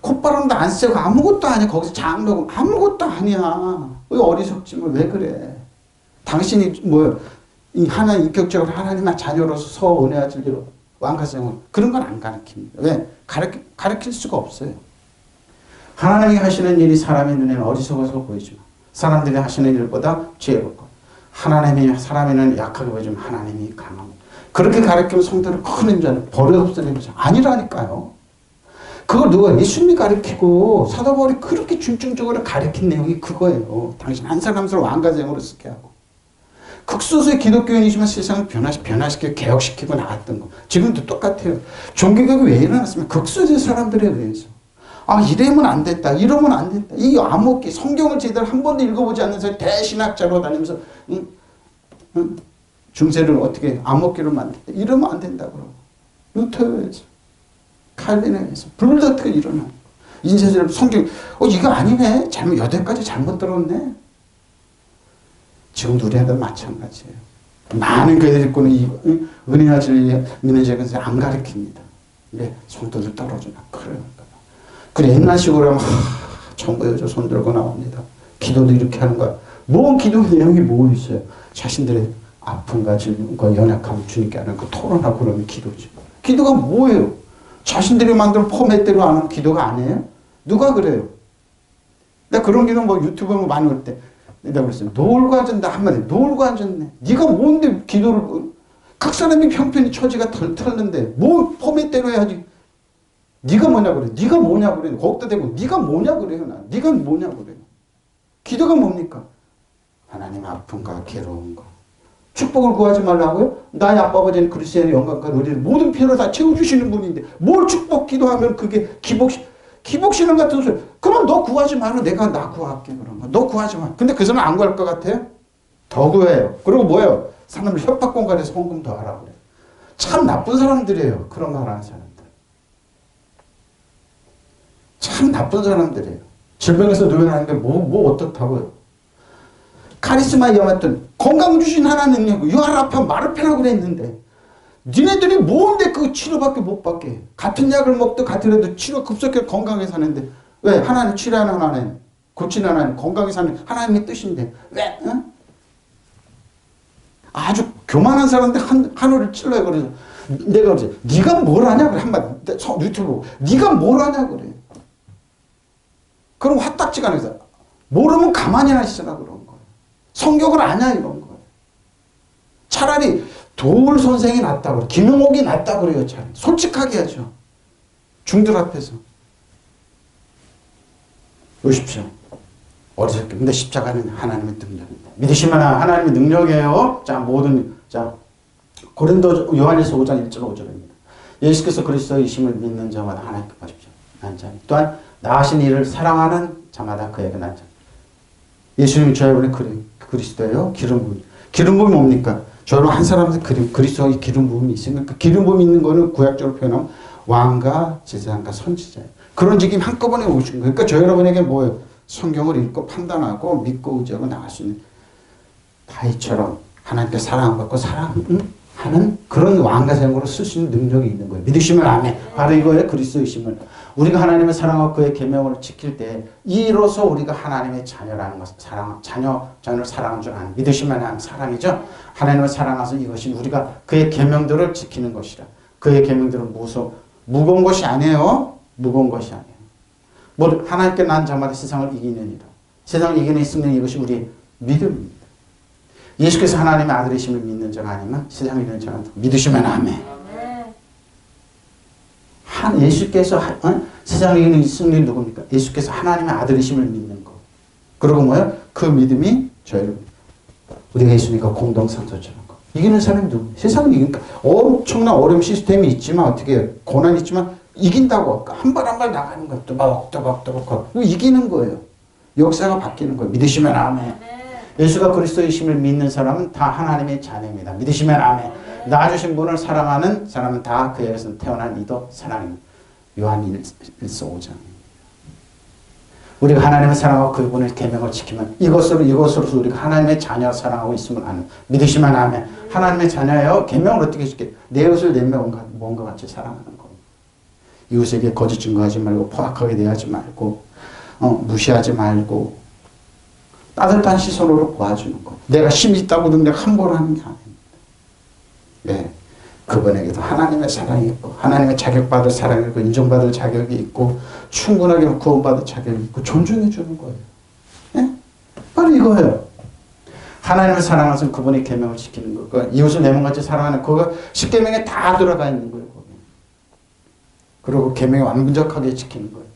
콧바람도 안 쐬고 아무것도 아니야. 거기서 장로고 아무것도 아니야. 왜 어리석지만 왜 그래? 당신이 하나님 인격적으로 하나님의 자녀로서 서은혜와 진리로 왕가생을 그런 건 안 가르칩니다. 왜? 가르칠 수가 없어요. 하나님이 하시는 일이 사람의 눈에는 어리석어서 보이지만 사람들이 하시는 일보다 지혜롭고 하나님이 사람의 눈에는 약하게 보이지만 하나님이 강합니다. 그렇게 가르치면 성도를 큰 힘자는 버릇없는 힘자 아니라니까요. 그걸 누가 예수님이 가르치고 사도 바울이 그렇게 중증적으로 가르친 내용이 그거예요. 당신 한 사람 한 왕가생으로 쓰게 하고 극소수의 기독교인이지만 세상을 변화시키고 개혁시키고 나왔던 거. 지금도 똑같아요. 종교개혁이 왜 일어났으면 극소수의 사람들에 의해서. 이러면 안 됐다. 이러면 안 됐다. 이 암흑기 성경을 제대로 한 번도 읽어보지 않는 사람이 대신학자로 다니면서 중세를 어떻게 암흑기로 만든다. 이러면 안 된다고 그러고. 루터에 의해서. 칼빈에 의해서. 블루더트가 일어나. 인쇄술 성경 이거 아니네. 여태까지 잘못 들었네. 지금 우리한테도 마찬가지예요. 많은 교회들이 있고는 은혜와 진리 믿는 자에게는 안 가르칩니다. 근데 성도들 떨어지나 그래요. 그래 옛날식으로 하면 전부 여자 손 들고 나옵니다. 기도도 이렇게 하는 거야. 뭔 기도 내용이 뭐 있어요? 자신들의 아픔과 질문과 연약함을 주님께 하는 그 토론하고 그러면 기도지. 기도가 뭐예요? 자신들이 만든 포맷대로 하는 기도가 아니에요? 누가 그래요? 내가 그런 기도 유튜브에 많이 올 때 내가 그랬어요. 놀고 앉았다 한마디. 놀고 앉았네. 네가 뭔데 기도를 각 사람이 형편이 처지가 틀는데 뭐 포맷대로 해야지. 네가 뭐냐 그래. 네가 뭐냐 그래. 거기다 대고 네가 뭐냐 그래요. 나. 네가 뭐냐 그래요. 기도가 뭡니까? 하나님 아픔과 괴로운 거. 축복을 구하지 말라고요? 나의 아빠 아버지는 그리스도의 영광과 의리를 모든 피로 다 채워주시는 분인데 뭘 축복 기도하면 그게 기복신앙 같은 소리. 그럼 너 구하지 마라. 내가 나 구할게. 그러면 너 구하지 마. 근데 그 사람 안 구할 것 같아요? 더 구해요. 그리고 뭐예요? 사람을 협박 공간에서 헌금 더 하라고 그래요. 참 나쁜 사람들이에요. 그런 말 하는 사람들. 참 나쁜 사람들이에요. 질병에서 누워나는 게 뭐 어떻다고요? 카리스마 이어왔던 건강 주신 하나님이고 유아라파 마르페라고 그랬는데 니네들이 뭔데 그 치료밖에 못 받게. 같은 약을 먹도 같으려도 치료 급속하게 건강하게 사는데 왜? 하나님 치료하는 하나님, 고치는 하나님, 건강하게 사는 하나님의 뜻인데 왜? 응? 아주 교만한 사람들 하늘을 찔러요. 그래서 내가 그러지. 네가 뭘 하냐 그래. 한마디 유튜브 네가 뭘 하냐 그래. 그럼 화딱지가 나서 모르면 가만히나 있으라 그런 거예요. 성경을 아냐 이런 거예요. 차라리 도울 선생이 낫다고 그래. 김용옥이 낫다고 그래요. 차라리. 솔직하게 하죠. 중들 앞에서. 보십시오. 어리석게. 근데 십자가는 하나님의 능력입니다. 믿으시면 하나님의 능력이에요. 자, 고린도 요한일서 5장 1절 5절입니다. 예수께서 그리스도이심을 믿는 자마다 하나님께 보십시오. 난 자. 또한 나으신 이를 사랑하는 자마다 그에게 난 자. 예수님이 저 여러분의 그리스도예요. 기름 부음. 기름 부음이 뭡니까? 저 여러분 한 사람한테 그리스도의 기름 부음이 있으니까 그 기름 부음이 있는 거는 구약적으로 표현하면 왕과 제사장과 선지자예요. 그런 직임이 한꺼번에 오신 거예요. 그러니까 저 여러분에게 뭐예요? 성경을 읽고 판단하고 믿고 의지하고 나갈 수 있는 다윗처럼 하나님께 사랑받고 사랑하는 그런 왕과 제사장으로 쓸 수 있는 능력이 있는 거예요. 믿으시면 아멘. 바로 이거예요. 그리스도이심을. 우리가 하나님의 사랑하고 그의 계명을 지킬 때 이로써 우리가 하나님의 자녀라는 것, 자녀를 사랑하는 줄 아는 믿으시면 아멘. 사랑이죠. 하나님을 사랑해서 이것이 우리가 그의 계명들을 지키는 것이라. 그의 계명들은 무거운 것이 아니에요. 무거운 것이 아니에요. 뭐 하나님께 난 자마다 세상을 이기느니라. 세상을 이기는 승리 이것이 우리의 믿음입니다. 예수께서 하나님의 아들이심을 믿는 자가 아니면 세상을 이기는 자가 믿으시면 아멘. 예수께서 세상을 이기는 승리는 누굽니까? 예수께서 하나님의 아들이심을 믿는 것. 그리고 뭐예요? 그 믿음이 저희를 우리가 예수님과 공동상소처럼 이기는 사람이 누구? 세상을 이기니까 엄청난 어려운 시스템이 있지만 어떻게 고난이 있지만 이긴다고 한 발 한 발 나가는 거예요. 또박또박 이기는 거예요. 역사가 바뀌는 거예요. 믿으시면 아멘. 예수가 그리스도이심을 믿는 사람은 다 하나님의 자녀입니다. 믿으시면 아멘. 낳아주신 분을 사랑하는 사람은 다 그에서 태어난 이도 사랑입니다. 요한 1서 5장. 우리가 하나님을 사랑하고 그분의 계명을 지키면 이것으로서 우리가 하나님의 자녀 사랑하고 있음을 아는 믿으시면 아멘. 하나님의 자녀예요. 계명을 어떻게 지켜? 내 것을 내 몸과 같이 사랑하는 겁니다. 이웃에게 거짓 증거하지 말고 포악하게 대하지 말고 무시하지 말고 따뜻한 시선으로 보아주는 것. 내가 힘이 있다고 내가 함부로 하는 게 아닙니다. 네. 그분에게도 하나님의 사랑이 있고 하나님의 자격받을 사랑이 있고 인정받을 자격이 있고 충분하게 구원받을 자격이 있고 존중해 주는 거예요. 네? 바로 이거예요. 하나님을 사랑하는 그분의 계명을 지키는 거. 이웃을 내 몸같이 사랑하는 그거 10계명에 다 들어가 있는 거예요. 그리고 계명을 완벽하게 지키는 거예요.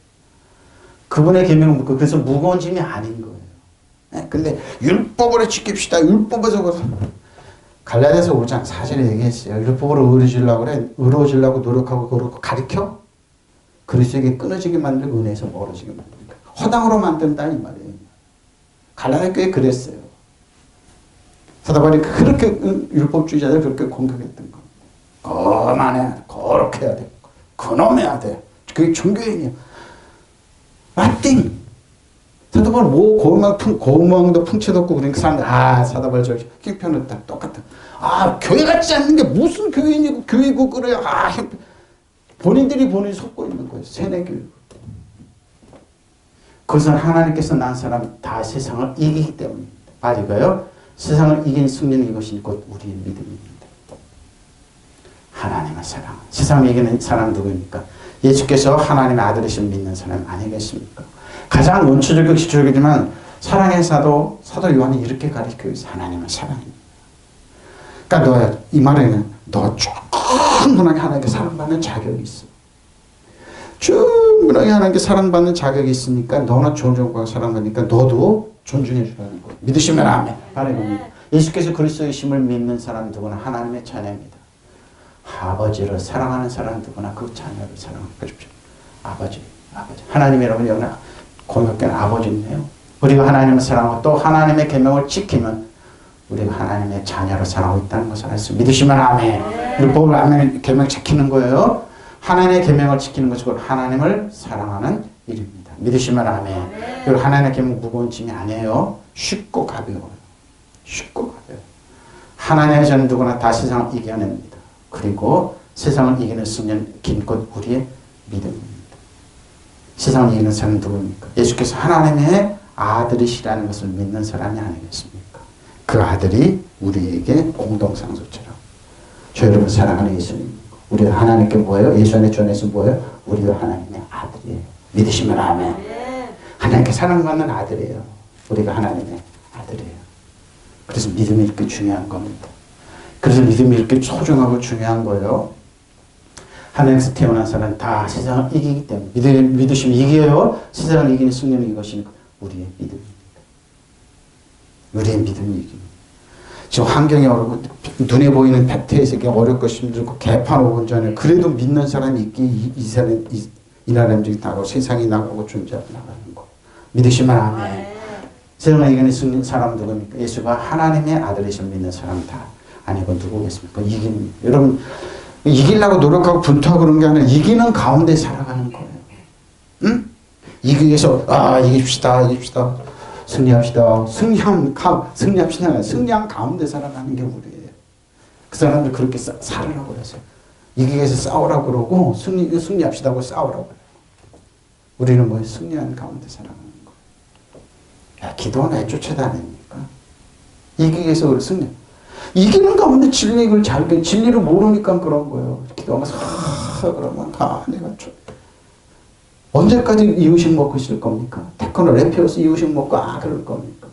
그분의 계명은 그래서 무거운 짐이 아닌 거예요. 네? 근데 율법으로 지킵시다. 율법에서 갈라디아서 5장 4절에 얘기했어요. 율법으로 의로워지려고 노력하고 그렇고 가르쳐? 그리스도에게 끊어지게 만들고 은혜에서 멀어지게 만든다. 허당으로 만든다 이 말이에요. 갈라디아 교회 그랬어요. 사도 바울이 그렇게 율법주의자들 그렇게 공격했던 거. 거만해야 돼. 거룩해야 돼. 근엄해야 돼. 그게 종교행위야. 라띵. 사도 바울 고음왕도 풍채도 없고 그러니까 사람들 사도 바울 저기 킹편은 다 똑같아. 교회 같지 않는 게 무슨 교회이고 교회고 그래. 본인이 속고 있는 거예요. 세뇌교육. 그것은 하나님께서 난 사람이 다 세상을 이기기 때문입니다. 바로 이거요. 세상을 이긴 승리는 이것이 곧 우리의 믿음입니다. 하나님의 사랑. 세상을 이기는 사람 누구입니까? 예수께서 하나님의 아들이심을 믿는 사람 아니겠습니까? 가장 원초적이고 기초적이지만 사랑의 사도 요한이 이렇게 가르치고 있어요. 하나님은 사랑입니다. 그러니까 이 말에는 너 충분하게 하나님께 사랑받는 자격이 있어. 충분하게 하나님께 사랑받는 자격이 있으니까 너나 존중받고 사랑받으니까 너도 존중해 주라는 거예요. 믿으시면 아멘. 바라봅니다. 예수께서 그리스도의 심을 믿는 사람 누구나 하나님의 자녀입니다. 아버지를 사랑하는 사람 누구나 그 자녀를 사랑하는 것이죠. 아버지. 하나님이라면 여기 공격된 아버지인데요. 우리가 하나님을 사랑하고 또 하나님의 계명을 지키면 우리가 하나님의 자녀를 사랑하고 있다는 것을 알 수 믿으시면 아멘. 율법을 아멘 계명 지키는 거예요. 하나님의 계명을 지키는 것이 곧 하나님을 사랑하는 일입니다. 믿으시면 아멘. 그리고 하나님의 계명 무거운 짐이 아니에요. 쉽고 가벼워요. 쉽고 가벼워요. 하나님의 자는 누구나 다 세상을 이겨냅니다. 그리고 세상을 이기는 승리는 긴 곧 우리의 믿음입니다. 세상을 이기는 사람은 누구입니까? 예수께서 하나님의 아들이시라는 것을 믿는 사람이 아니겠습니까? 그 아들이 우리에게 공동상속처럼 저 여러분 사랑하는 예수님, 우리가 하나님께 뭐예요? 예수 안에 주 안에서 뭐예요? 우리가 하나님의 아들이에요. 믿으시면 아멘. 하나님께 사랑받는 아들이에요. 우리가 하나님의 아들이에요. 그래서 믿음이 이렇게 중요한 겁니다. 그래서 믿음이 이렇게 소중하고 중요한 거예요. 하나님께서 태어난 사람은 다 세상을 이기기 때문에 믿으시면 이겨요. 세상을 이기는 승리는 이것이니까 우리의 믿음입니다. 우리의 믿음이 이깁니다. 지금 환경이 어렵고 눈에 보이는 백태에서 어렵고 힘들고 개판 5분 전에 그래도 믿는 사람이 있기 이 나라님들이 나가고 세상이 나가고 존재하고 나가는 거 믿으시면 아멘. 세상을 이기는 사람 누구입니까? 예수가 하나님의 아들이심을 믿는 사람 다 아니고 누구겠습니까? 여러분 이기려고 노력하고 분투하고 그런 게 아니라 이기는 가운데 살아가는 거예요. 응? 이기기 위해서 이깁시다. 승리합시다. 승리한 가운데 살아가는 게 우리예요. 그 사람들 그렇게 살으라고 그러세요. 이기기 위해서 싸우라고 그러고 승리합시다 하고 싸우라고 그래요. 우리는 뭐예요? 승리한 가운데 살아가는 거예요. 기도는 애쫓아다 아닙니까? 이기기 위해서 승리. 이기는 가운데 진리를 모르니까 그런 거예요. 기도하면서 그러면 내가 언제까지 이유식 먹고 있을 겁니까? 태권도 래피어스 이유식 먹고 그럴 겁니까?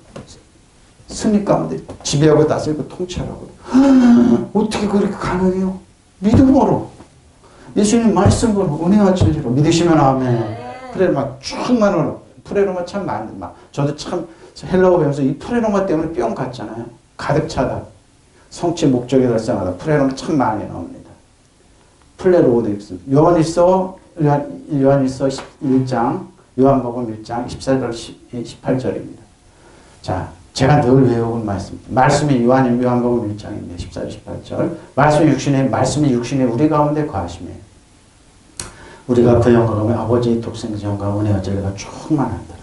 승리 가운데 지배하고 다스리고 통치하라고. 어떻게 그렇게 가능해요? 믿음으로 예수님 말씀으로 은혜와 진리로 믿으시면 아멘. 프레로마 충만으로 프레로마 참 많이 저도 참 헬라어 배우면서 이 프레로마 때문에 뿅 갔잖아요. 가득 차다. 성취 목적이 달성하다. 프레로마 참 많이 나옵니다. 플레로도 있습니다. 요한일서 1장, 요한복음 1장 14절 18절입니다. 자, 제가 늘 외우는 말씀이 요한복음 1장입니다. 14절 18절. 말씀이 육신에 우리 가운데 거하시며 우리가 그 영광을 아버지의 독생자 영광 은혜와 진리가 충만하더라.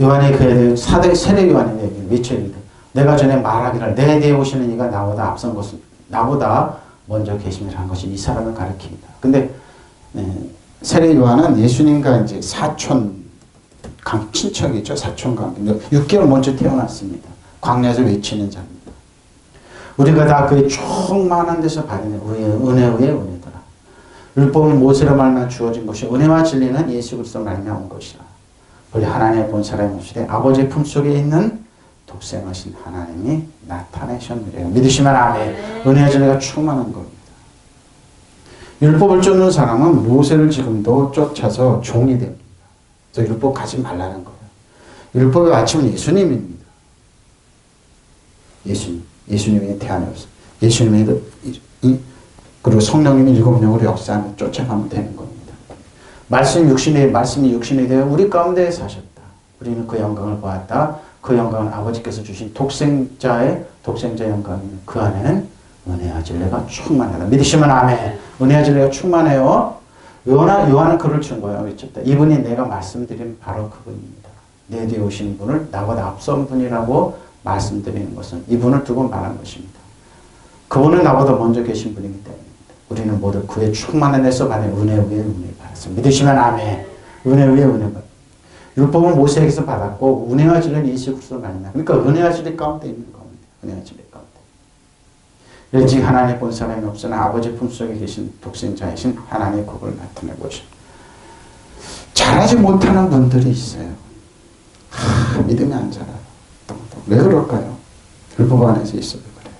요한이 그에 대해 세례 요한의 얘기를 미쳐이르되 내가 전에 말하기를 내 뒤에 오시는 이가 나보다 앞선 것은 나보다 먼저 계심이라 한 것이 이 사람을 가리킵니다. 근데 세례 요한은 예수님과 이제 친척이죠. 사촌 관계. 6개월 먼저 태어났습니다. 광야에서 외치는 자입니다. 우리가 다 그의 충만한 데서 받은 은혜 위에 은혜더라. 율법은 모세로 말미암아 주어진 것이 은혜와 진리는 예수 그리스도로 말미암아 온 것이라. 원래 하나님의 본 사람이 없으되 아버지의 품속에 있는 독생하신 하나님이 나타내셨느니라. 믿으시면 아멘. 은혜와 진리가 충만한 겁니다. 율법을 쫓는 사람은 모세를 지금도 쫓아서 종이 됩니다. 그래서 율법 가지 말라는 거예요. 율법의 아침은 예수님입니다. 예수님이 태안에 없어. 예수님이 그리고 성령님이 일곱 영으로 역사하면 쫓아가면 되는 겁니다. 말씀이 육신이 되어 우리 가운데 사셨다. 우리는 그 영광을 보았다. 그 영광은 아버지께서 주신 독생자 영광이며 그 안에는 은혜와 진리가 충만하다. 믿으시면 아멘. 은혜와 진리가 충만해요. 요한은 글을 준 거예요. 외쳤다. 이분이 내가 말씀드린 바로 그분입니다. 내 뒤에 오신 분을 나보다 앞선 분이라고 말씀드리는 것은 이분을 두고 말한 것입니다. 그분은 나보다 먼저 계신 분이기 때문입니다. 우리는 모두 그의 충만한 데서 받은 은혜 위에 은혜 받았습니다. 믿으시면 아멘. 은혜 위에 은혜 받았습니다. 율법은 모세에게서 받았고 은혜와 진리는 예수 그리스도로 말미암아. 그러니까 은혜와 진리 가운데 있는 겁니다. 은혜와 진리 가운데. 일찍 하나님 본 사람이 없으나 아버지 품속에 계신 독생자이신 하나님의 법을 나타내고 오신. 잘하지 못하는 분들이 있어요. 믿음이 안 자라요. 왜 그럴까요? 율법 안에서 있어도 그래요.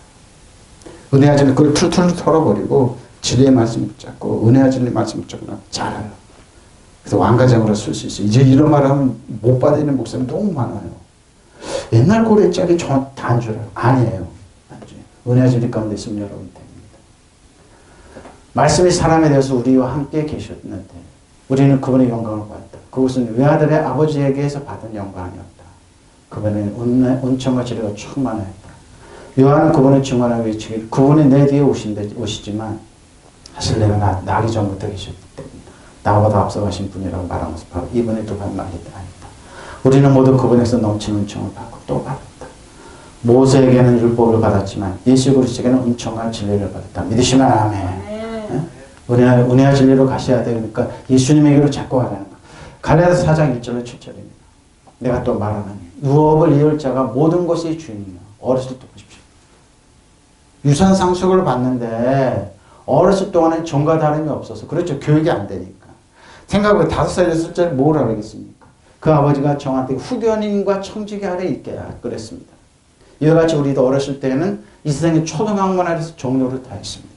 은혜와 진리 그걸 툴툴 털어버리고 진리의 말씀 붙잡고 은혜와 진리 말씀 붙잡고 자라요. 그래서 왕가장으로 쓸 수 있어요. 이제 이런 말 하면 못 받는 목사님 너무 많아요. 옛날 고래짝이 다인 줄 알아요. 아니에요. 은혜와 진리 가운데 있으면 여러분 됩니다. 말씀이 사람에 대해서 우리와 함께 계셨는데 우리는 그분의 영광을 받았다. 그것은 외아들의 아버지에게서 받은 영광이었다. 그분의 은총과 진리가 충만하였다. 요한은 그분의 증언하기 위해 그분이 내 뒤에 오시지만 사실 내가 나기 전부터 계셨기 때문에 나보다 앞서가신 분이라고 말하면서 바로 이분의 또 말이 아니다. 우리는 모두 그분에서 넘치는 은총을 받고 또 받았다. 모세에게는 율법을 받았지만 예수 그리스도에게는 은총과 진리를 받았다. 믿으시면 아멘. 은혜와 진리로 가셔야 되니까 예수님에게로 자꾸 가라는 거. 갈라디아서 4장 1절로 7절입니다. 내가 또 말하는 유업을 이을 자가 모든 것이 주인이요. 어렸을 때 보십시오. 유산 상속을 받는데 어렸을 동안에 전과 다름이 없어서 그렇죠. 교육이 안 되니까. 생각해 5살 6살짜리 뭘 알겠습니까? 그 아버지가 저한테 후견인과 청지기 아래 있게 그랬습니다. 이와 같이 우리도 어렸을 때는 이 세상의 초등학문 아래서 종료를 다 했습니다.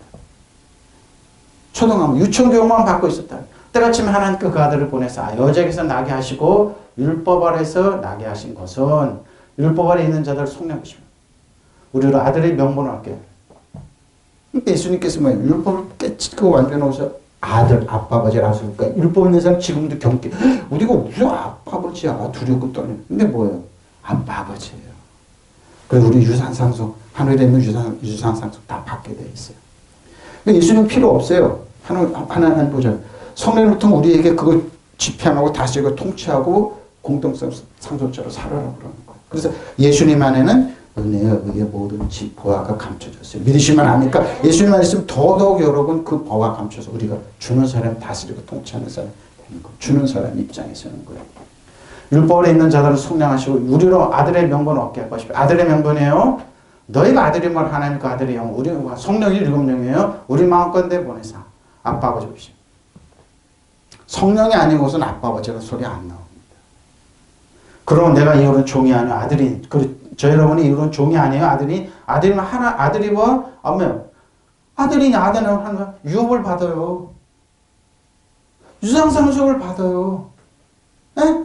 초등학문, 유치원교육만 받고 있었다. 때가침에 하나님께 그 아들을 보내서 여자에게서 나게 하시고 율법 아래서 나게 하신 것은 율법 아래 있는 자들을 속량하십니다. 우리로 아들의 명분을 얻게. 그러니까 예수님께서 뭐예요? 율법을 깨치고 완전하셔 아들, 아빠, 아버지를 아십니까? 율법 있는 사람 지금도 경계. 우리가 무슨 아빠, 아버지야 두렵고 떨리는. 근데 뭐예요? 아빠, 아버지예요. 그래서 우리 유산상속, 하늘에 있는 유산상속 다 받게 돼 있어요. 예수님 필요 없어요. 하나님 보자. 성령을 통해 우리에게 그걸 집행하고 다시 이거 통치하고 공동성 상속자로 살아라고 그러는 거예요. 그래서 예수님 안에는 은혜와 의의 모든 보화가 감춰졌어요. 믿으시면 압니까? 예수님 안에 있으면 더더욱 여러분 그 보화가 감춰서 우리가 주는 사람 다스리고 통치하는 사람 되는 거예요. 주는 사람 입장에 서는 거예요. 율법에 있는 자들을 속량하시고 우리로 아들의 명분을 얻게 할 것이고 아들의 명분이에요. 너희가 아들이면 하나님 그 아들의 영 우리 성령이 일곱령이에요. 우리 마음껏 보내사 아빠 아버지 없이 성령이 아니고선 아빠 아버지라는 소리 안 나옵니다. 그럼 내가 이후로는 종이 아니요 아들이 저 여러분이 이후로는 종이 아니에요 아들이면 하나 아들이 뭐 아면 아들이냐 아들은 하는 거야 유업을 받아요. 유상상속을 받아요. 네?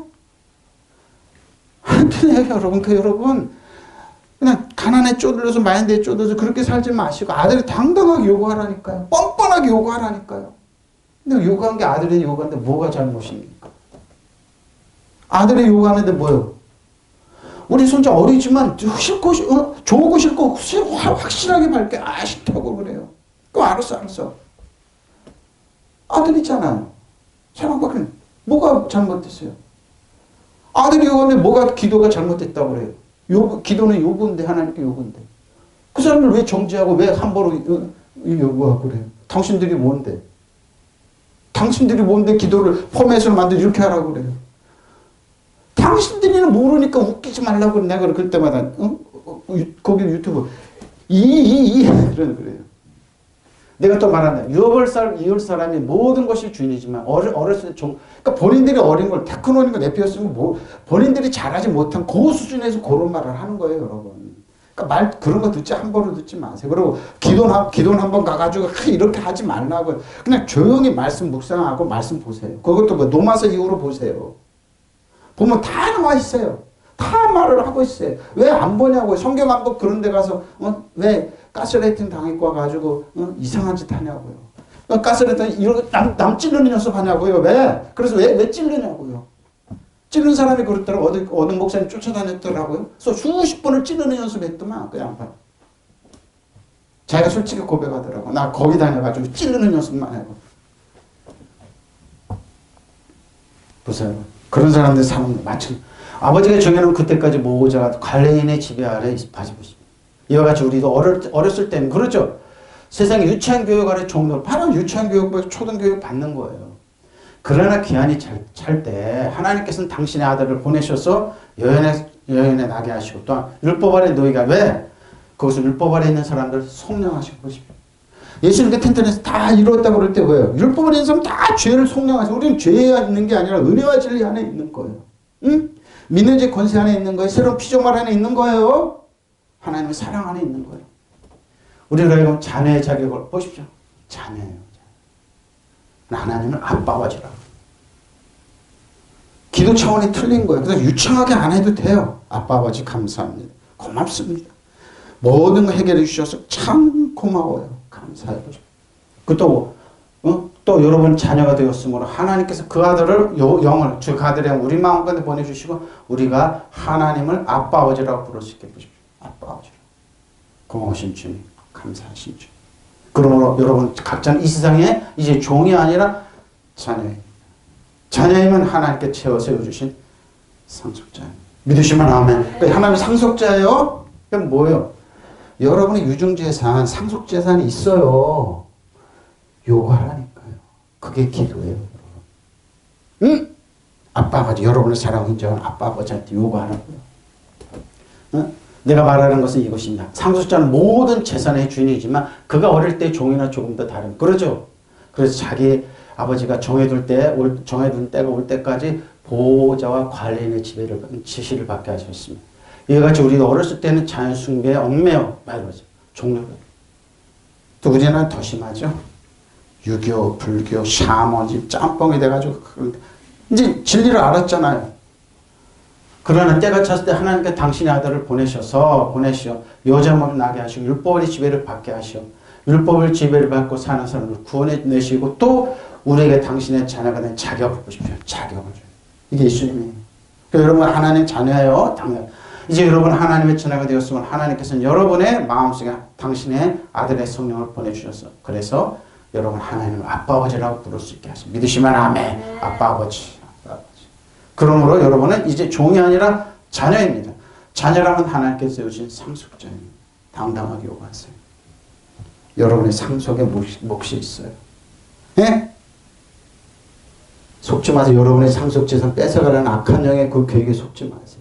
여러분 그냥 가난에 쪼들려서 마인드에 쪼들려서 그렇게 살지 마시고 아들이 당당하게 요구하라니까요. 뻔뻔하게 요구하라니까요. 근데 요구한 게 아들이 요구하는데 뭐가 잘못입니까? 아들이 요구하는데 뭐요? 우리 손자 어리지만 싫고 좋고 싫고 확실하게 밝게 싫다고 그래요. 그거 알았어. 아들이잖아요. 사랑받기는 뭐가 잘못됐어요? 아들이 요구하는데 뭐가 기도가 잘못됐다고 그래요? 기도는 요구인데 하나님께 요구인데 그 사람을 왜 정지하고 왜 함부로 요구하고 그래요? 당신들이 뭔데 기도를 포맷으로 만들어 이렇게 하라고 그래요? 당신들이는 모르니까 웃기지 말라고 내가 그럴 때마다 거기 유튜브 이러는 그래요. 내가 또 말한다. 유업을 이을 사람이 모든 것이 주인이지만 어렸을 때 그러니까 본인들이 어린 걸 테크노인 걸 내피웠으면 본인들이 잘하지 못한 그 수준에서 그런 말을 하는 거예요, 여러분. 그러니까 그런 거 함부로 듣지 마세요. 그리고 기도는 한번 가가지고 이렇게 하지 말라고요. 그냥 조용히 말씀 묵상하고 말씀 보세요. 그것도 뭐 노마서 이후로 보세요. 보면 다 나와 있어요. 다 말을 하고 있어요. 왜 안 보냐고요. 성경 안 보고 그런 데 가서 왜 가스라이팅 당했고 와가지고 이상한 짓 하냐고요. 가스라이팅 이렇게 남 찌르는 연습 하냐고요. 왜? 그래서 왜 찌르냐고요. 찌르는 사람이 그렇더라고. 어느 목사님 쫓아다녔더라고요. 그래서 수십 번을 찌르는 연습했더만 그 양반. 자기가 솔직히 고백하더라고. 나 거기 다녀가지고 찌르는 연습만 하고. 보세요. 그런 사람들 사는 마침 아버지가 정해놓은 그때까지 모자가 관례인의 지배 아래 바지보십니다. 이와 같이 우리도 어렸을 때는 그렇죠. 세상에 유치한 교육 아래 종로 바로 유치한 교육, 초등교육 받는 거예요. 그러나 기한이 찰 때 하나님께서는 당신의 아들을 보내셔서 여인에 나게 하시고 또한 율법 아래 너희가 왜? 그것은 율법 아래 있는 사람들 속량하시고 보십시오. 예수님께 텐트에서 다 이루었다고 그럴 때 뭐예요? 율법 아래 있는 사람 다 죄를 속량하시고 우리는 죄에 있는 게 아니라 은혜와 진리 안에 있는 거예요. 응? 믿는 자 권세 안에 있는 거예요. 새로운 피조물 안에 있는 거예요. 하나님의 사랑 안에 있는 거예요. 우리가 이거 자녀의 자격을 보십시오. 자녀예요. 하나님은 아빠와지라고. 기도 차원이 틀린 거예요. 그래서 유창하게 안 해도 돼요. 아빠 아버지 감사합니다. 고맙습니다. 모든 거 해결해 주셔서 참 고마워요. 감사해요. 또 여러분 자녀가 되었으므로 하나님께서 그 아들을 영을 주 아들의 우리 마음 가운데 보내주시고 우리가 하나님을 아빠 아버지라고 부를 수 있게 보십시오. 아빠 아버지라고. 고마우신 주님. 감사하신 주님. 그러므로 여러분 각자는 이 세상에 이제 종이 아니라 자녀입니다. 자녀이면 하나님께 채워 세워주신 상속자예요. 믿으시면 아멘. 그러니까 하나님 상속자예요? 그럼 뭐예요? 여러분의 유증재산, 상속재산이 있어요. 요구하라니까요. 그게 기도예요. 응? 아빠 아버지, 여러분의 사랑 인정은 아빠 아버지한테 요구하라고요. 응? 내가 말하는 것은 이것입니다. 상속자는 모든 재산의 주인이지만 그가 어릴 때 종이나 조금 더 다른 그러죠. 그래서 자기 아버지가 정해둔 때가 올 때까지 보호자와 관리인의 지시를 받게 하셨습니다. 이와 같이 우리가 어렸을 때는 자연 숭배에 얽매여 말하죠. 종교가. 또 우리는 더 심하죠. 유교, 불교, 샤머니즘 짬뽕이 돼가지고 이제 진리를 알았잖아요. 그러나 때가 찼을 때 하나님께 당신의 아들을 보내셔 여자만 나게 하시고 율법의 지배를 받게 하시오. 율법을 지배를 받고 사는 사람을 구원해내시고 또 우리에게 당신의 자녀가 된 자격을 보십시오. 자격을 줘요. 이게 예수님이에요. 그러니까 여러분 하나님 자녀예요. 이제 여러분 하나님의 자녀가 되었으면 하나님께서는 여러분의 마음속에 당신의 아들의 성령을 보내주셔서 그래서 여러분 하나님을 아빠 아버지라고 부를 수 있게 하십니다. 믿으시면 아멘. 아빠 아버지. 그러므로 여러분은 이제 종이 아니라 자녀입니다. 자녀라면 하나님께서 세우신 상속자입니다. 당당하게 요구하세요. 여러분의 상속에 몫이 있어요. 예? 속지 마세요. 여러분의 상속재산 뺏어가려는 악한 영의 그 계획에 속지 마세요.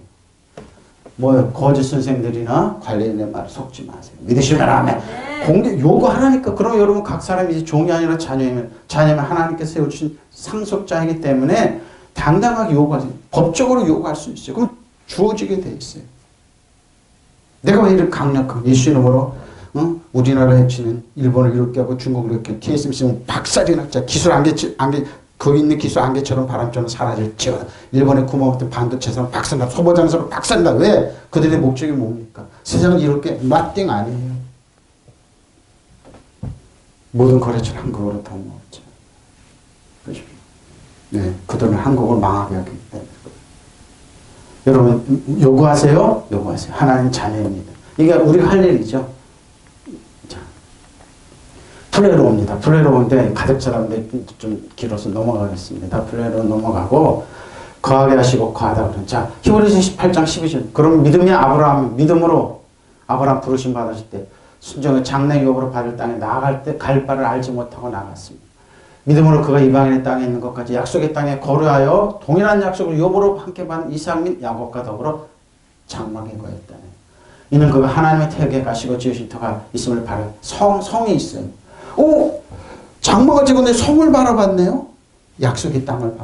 뭐요? 거짓 선생들이나 관리인의 말을 속지 마세요. 믿으시면 아멘. 공개 요구하라니까. 그럼 여러분 각 사람이 이제 종이 아니라 자녀면 하나님께서 세우신 상속자이기 때문에 당당하게 요구하세요. 법적으로 요구할 수 있어요. 그럼 주어지게 돼 있어요. 내가 왜 이렇게 강력한 예수 이름으로 우리나라에 해치는 일본을 이렇게 하고 중국을 이렇게 하고 TSMC는 박살이 났자 기술 거기 있는 기술 안개처럼 바람처럼 사라질지어다. 일본의 구멍 같은 반도체처럼 박살나 소보장처럼 박살나. 왜? 그들의 목적이 뭡니까? 세상은 이렇게 마띵 아니에요. 모든 거래처를 한국으로 다 모았죠. 그렇죠? 네, 그들은 한국을 망하게 하기 때문에. 여러분 요구하세요? 요구하세요. 하나님 자녀입니다. 이게 우리가 할 일이죠. 자, 플레로입니다. 플레로인데 가득 차는데 좀 길어서 넘어가겠습니다. 플레로 넘어가고 거하게 하시고 거하다 그런. 자, 히브리서 18장 12절. 그럼 믿음으로 아브라함 부르심 받았을 때 순종의 장래 유업으로 받을 땅에 나아갈 때 갈 바를 알지 못하고 나갔습니다. 믿음으로 그가 이방인의 땅에 있는 것까지 약속의 땅에 거류하여 동일한 약속을 유업으로 함께 받은 이삭 및 야곱과 더불어 장막에 거했다네. 이는 그가 하나님의 태에게 가시고 지으신 터가 있음을 바라 성이 있어요. 오, 장막을 지고 성을 바라봤네요. 약속의 땅을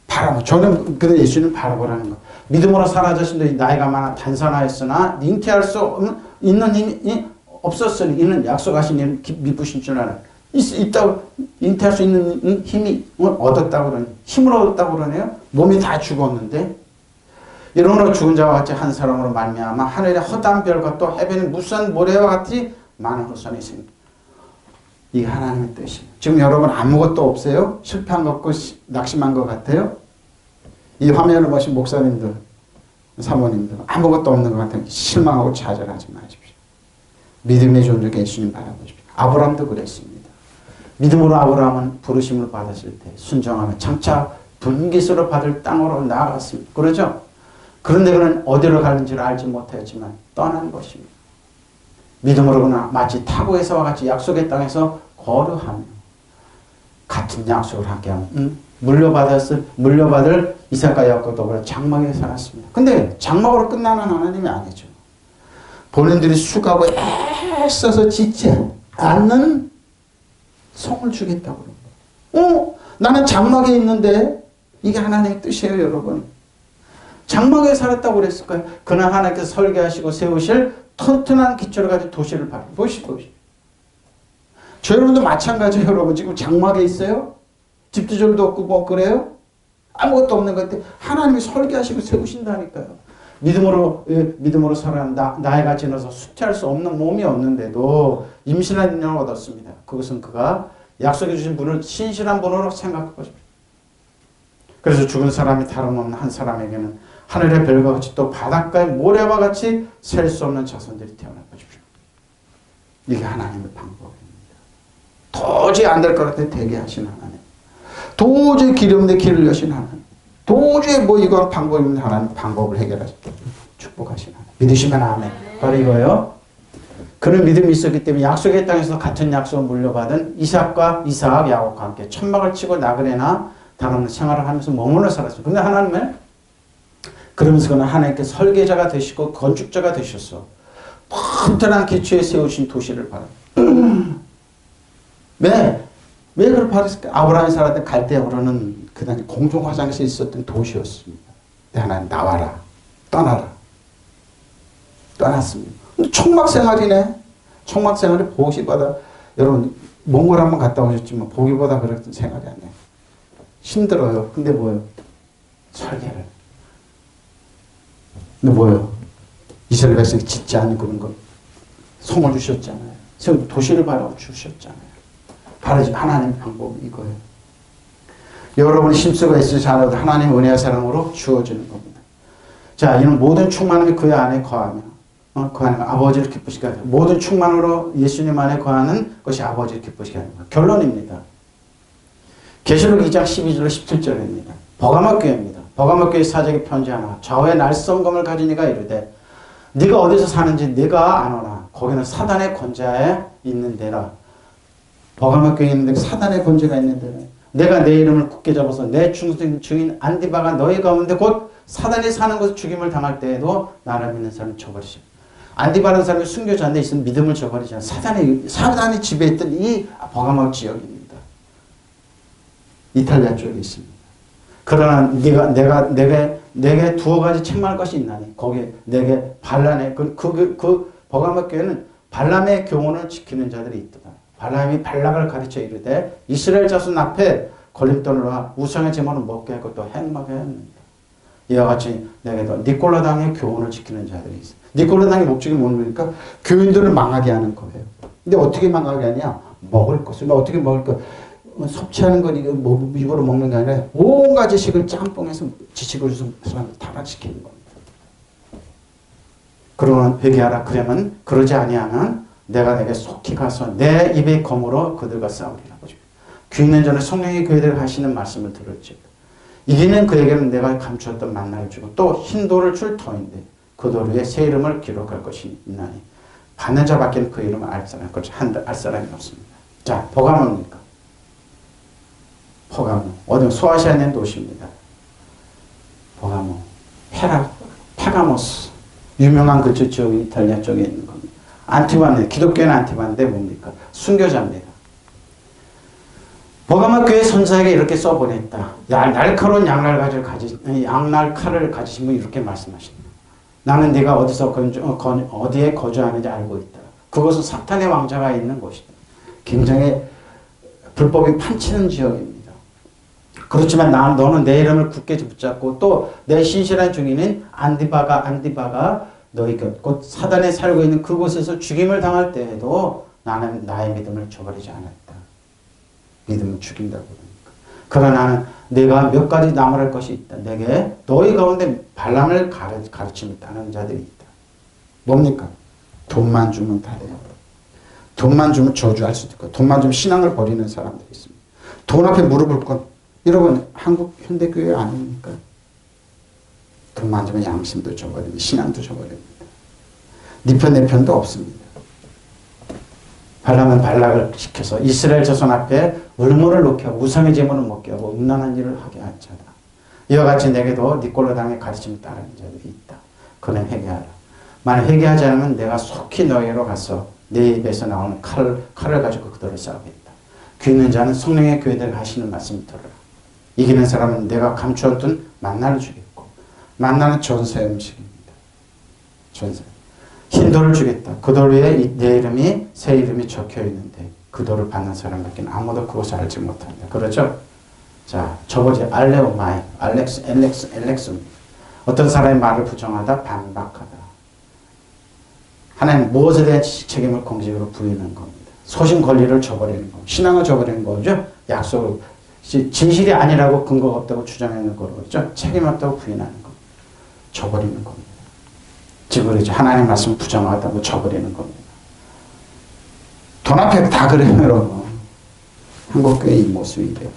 바라보고. 저는 그들 예수님 바라보라는 거. 믿음으로 살아자신도 나이가 많아 단선하였으나 잉태할 수 있는 힘이 없었으니 이는 약속하신 이는 미부신 줄 알아. 있다고 잉태할 수 있는 힘이 얻었다고 그러네. 힘을 얻었다고 그러네요. 몸이 다 죽었는데 이러므로 죽은 자와 같이 한 사람으로 말미암아 하늘의 허다한 별과 또 해변의 무수한 모래와 같이 많은 후손이 있습니다. 이게 하나님의 뜻이에요. 지금 여러분 아무것도 없어요? 실패한 것 같고 낙심한 것 같아요? 이 화면을 보신 목사님들, 사모님들 아무것도 없는 것 같아요. 실망하고 좌절하지 마십시오. 믿음의 존재 예수님 바라보십시오. 아브라함도 그랬습니다. 믿음으로 아브라함은 부르심을 받았을 때 순종하며 장차 분깃으로 받을 땅으로 나아갔습니다. 그러죠? 그런데 그는 어디로 가는지를 알지 못하였지만 떠난 것입니다. 믿음으로 그는 마치 타국에서와 같이 약속의 땅에서 거류하며 같은 약속을 함께하며 물려받을 이삭과 야곱과 더불어 장막에 살았습니다. 근데 장막으로 끝나는 하나님이 아니죠. 본인들이 수고하고 애써서 짓지 않는 성을 주겠다고 그런 거예요. 나는 장막에 있는데 이게 하나님의 뜻이에요, 여러분. 장막에 살았다고 그랬을까요? 그날 하나님께서 설계하시고 세우실 튼튼한 기초를 가진 도시를 보시고. 저 여러분도 마찬가지예요. 여러분 지금 장막에 있어요? 집주절도 없고 뭐 그래요? 아무것도 없는 것 같아. 하나님이 설계하시고 세우신다니까요. 믿음으로 살아간다. 나이가 지나서 수치할 수 없는 몸이 없는데도 임신한 인연을 얻었습니다. 그것은 그가 약속해 주신 분을 신실한 분으로 생각하고 싶습니다. 그래서 죽은 사람이 다름없는 한 사람에게는 하늘의 별과 같이 또 바닷가의 모래와 같이 셀 수 없는 자손들이 태어날 것입니다. 이게 하나님의 방법입니다. 도저히 안 될 것 같아 되게 하신 하나님. 도저히 길이 없는데 길을 여신 하나님. 도저히 뭐 이건 방법이 없는 하나님 방법을 해결하시고 축복하신 하나님. 믿으시면 아멘. 바로 이거예요. 그는 믿음이 있었기 때문에 약속의 땅에서 같은 약속을 물려받은 이삭, 야곱과 함께 천막을 치고 나그네나 다른 생활을 하면서 머물러 살았어요. 근데 하나님은 그러면서 그는 하나님께 설계자가 되시고 건축자가 되셨어. 튼튼한 기초에 세우신 도시를 바라. 왜 그걸 바랐을까? 아브라함이 살았던 갈대아우르는 그 당시 공중화장실에 있었던 도시였습니다. 하나님 나와라. 떠나라. 떠났습니다. 총막생활이네. 총막생활이 보기보다 여러분 몽골 한번 갔다 오셨지만 보기보다 그런 생활이 아니에요. 힘들어요. 근데 뭐예요? 설계를. 근데 뭐예요? 이스라엘 백성이 짓지 않는 그런 거 성을 주셨잖아요. 도시를 바라고 주셨잖아요. 바로 하나님의 방법이 이거예요. 여러분이 힘쓰고 애쓰지 않아도 하나님의 은혜와 사랑으로 주어지는 겁니다. 자, 이는 모든 충만함이 그 안에 거하며 그 안에 아버지를 기쁘시게 하죠. 모든 충만으로 예수님 안에 거하는 것이 아버지를 기쁘시게 하는 거예요. 결론입니다. 계시록 2장 12절 17절입니다. 버가모 교회입니다. 버가모 교회 사적의 편지 하나. 좌우에 날성검을 가진 이가 이르되 네가 어디서 사는지 네가 아노라. 거기는 사단의 권자에 있는 데라. 버가모 교회에 있는데 사단의 권자가 있는 데라. 내가 내 이름을 굳게 잡아서 내 주인 안디바가 너희 가운데 곧 사단이 사는 곳에 죽임을 당할 때에도 나를 믿는 사람을 저버리시. 안디바라는 사람이 순교자인데 있으면 믿음을 저버리지 않아. 사단이 지배했던 이 버가모 지역입니다. 이탈리아 쪽에 있습니다. 그러나 내게 두어 가지 책망할 것이 있나니 거기에 내게 발람의 그 버가모 교회는 발람의 교훈을 지키는 자들이 있더라. 발람이 발락을 가르쳐 이르되 이스라엘 자손 앞에 걸림돌과 우상의 제물을 먹게 하고 또 행하게 했는데 이와 같이 내게도 니콜라당의 교훈을 지키는 자들이 있어. 니콜라당의 목적이 뭡니까? 교인들을 망하게 하는 거예요. 근데 어떻게 망하게 하냐? 먹을 것을. 어떻게 먹을 것? 섭취하는 건 입으로 먹는 게 아니라 온 가지 식을 짬뽕해서 지식을 해서 사람을 타락시키는 겁니다. 그러면 회개하라. 그러면 그러지 아니하면 내가 내게 속히 가서 내 입의 검으로 그들과 싸우리라고. 귀 있는 자는 성령의 교회들 하시는 말씀을 들을지 이기는 그에게는 내가 감추었던 만나를 주고 또 흰돌을 줄 터인데 그 돌 위에 새 이름을 기록할 것이 있나니 받는 자밖에는 그 이름을 알 사람이 없습니다. 자, 버가모입니까? 버가모. 어디 소아시아에 있는 도시입니다. 버가모. 페가모스. 유명한 그 지역이 이탈리아 쪽에 있는 겁니다. 안티바네. 기독교는 안티바인데 뭡니까? 순교자입니다. 버가모 교회 선사에게 이렇게 써보냈다. 날카로운 양날칼을 가지신 분이 이렇게 말씀하십니다. 나는 네가 어디에 거주하는지 알고 있다. 그것은 사탄의 왕자가 있는 곳이다. 굉장히 불법이 판치는 지역입니다. 그렇지만 너는 내 이름을 굳게 붙잡고 또 내 신실한 증인인 안디바가 너희 곁, 곧 사단에 살고 있는 그곳에서 죽임을 당할 때에도 나는 나의 믿음을 저버리지 않았다. 믿음을 죽인다고 그러니까. 그러나 나는 내가 몇 가지 나무랄 것이 있다. 내게 너희 가운데 발람을 가르침을 따르는 자들이 있다. 뭡니까? 돈만 주면 다 돼요. 돈만 주면 저주할 수도 있고 돈만 주면 신앙을 버리는 사람들이 있습니다. 돈 앞에 무릎을 꿇고 여러분 한국 현대교회 아닙니까? 돈만 주면 양심도 저버립니다. 신앙도 저버립니다. 네 편 내 편도 없습니다. 발람은 발락을 시켜서 이스라엘 자손 앞에 울무를 놓게 하고 우상의 제물을 먹게 하고 음란한 일을 하게 한 자다. 이와 같이 내게도 니콜라당의 가르침을 따르는 자들이 있다. 그는 회개하라. 만약 회개하지 않으면 내가 속히 너희로 가서 내 입에서 나오는 칼을 가지고 그들을 싸우겠다. 귀 있는 자는 성령의 교회들 하시는 말씀을 들으라. 이기는 사람은 내가 감추었던 만나를 주겠고 만나는 전세 음식입니다. 전세. 흰 돌을 주겠다. 그 돌 위에 내 이름이 새 이름이 적혀 있는데 그 돌을 받는 사람밖에 아무도 그것을 알지 못한다. 그렇죠? 자, 저거지 알레오마이, 엘렉스. 어떤 사람의 말을 부정하다, 반박하다. 하나님 무엇에 대한 책임을 공식으로 부리는 겁니다. 소신 권리를 저버리는 겁니다. 신앙을 저버리는 거죠. 약속을 진실이 아니라고 근거가 없다고 주장하는 거죠. 책임 없다고 부인하는 겁니다. 저버리는 겁니다. 즉 그렇죠. 하나님 말씀 부정하다고 저버리는 겁니다. 돈 앞에 다 그래요, 여러분. 한국교회 이 모습이 돼요.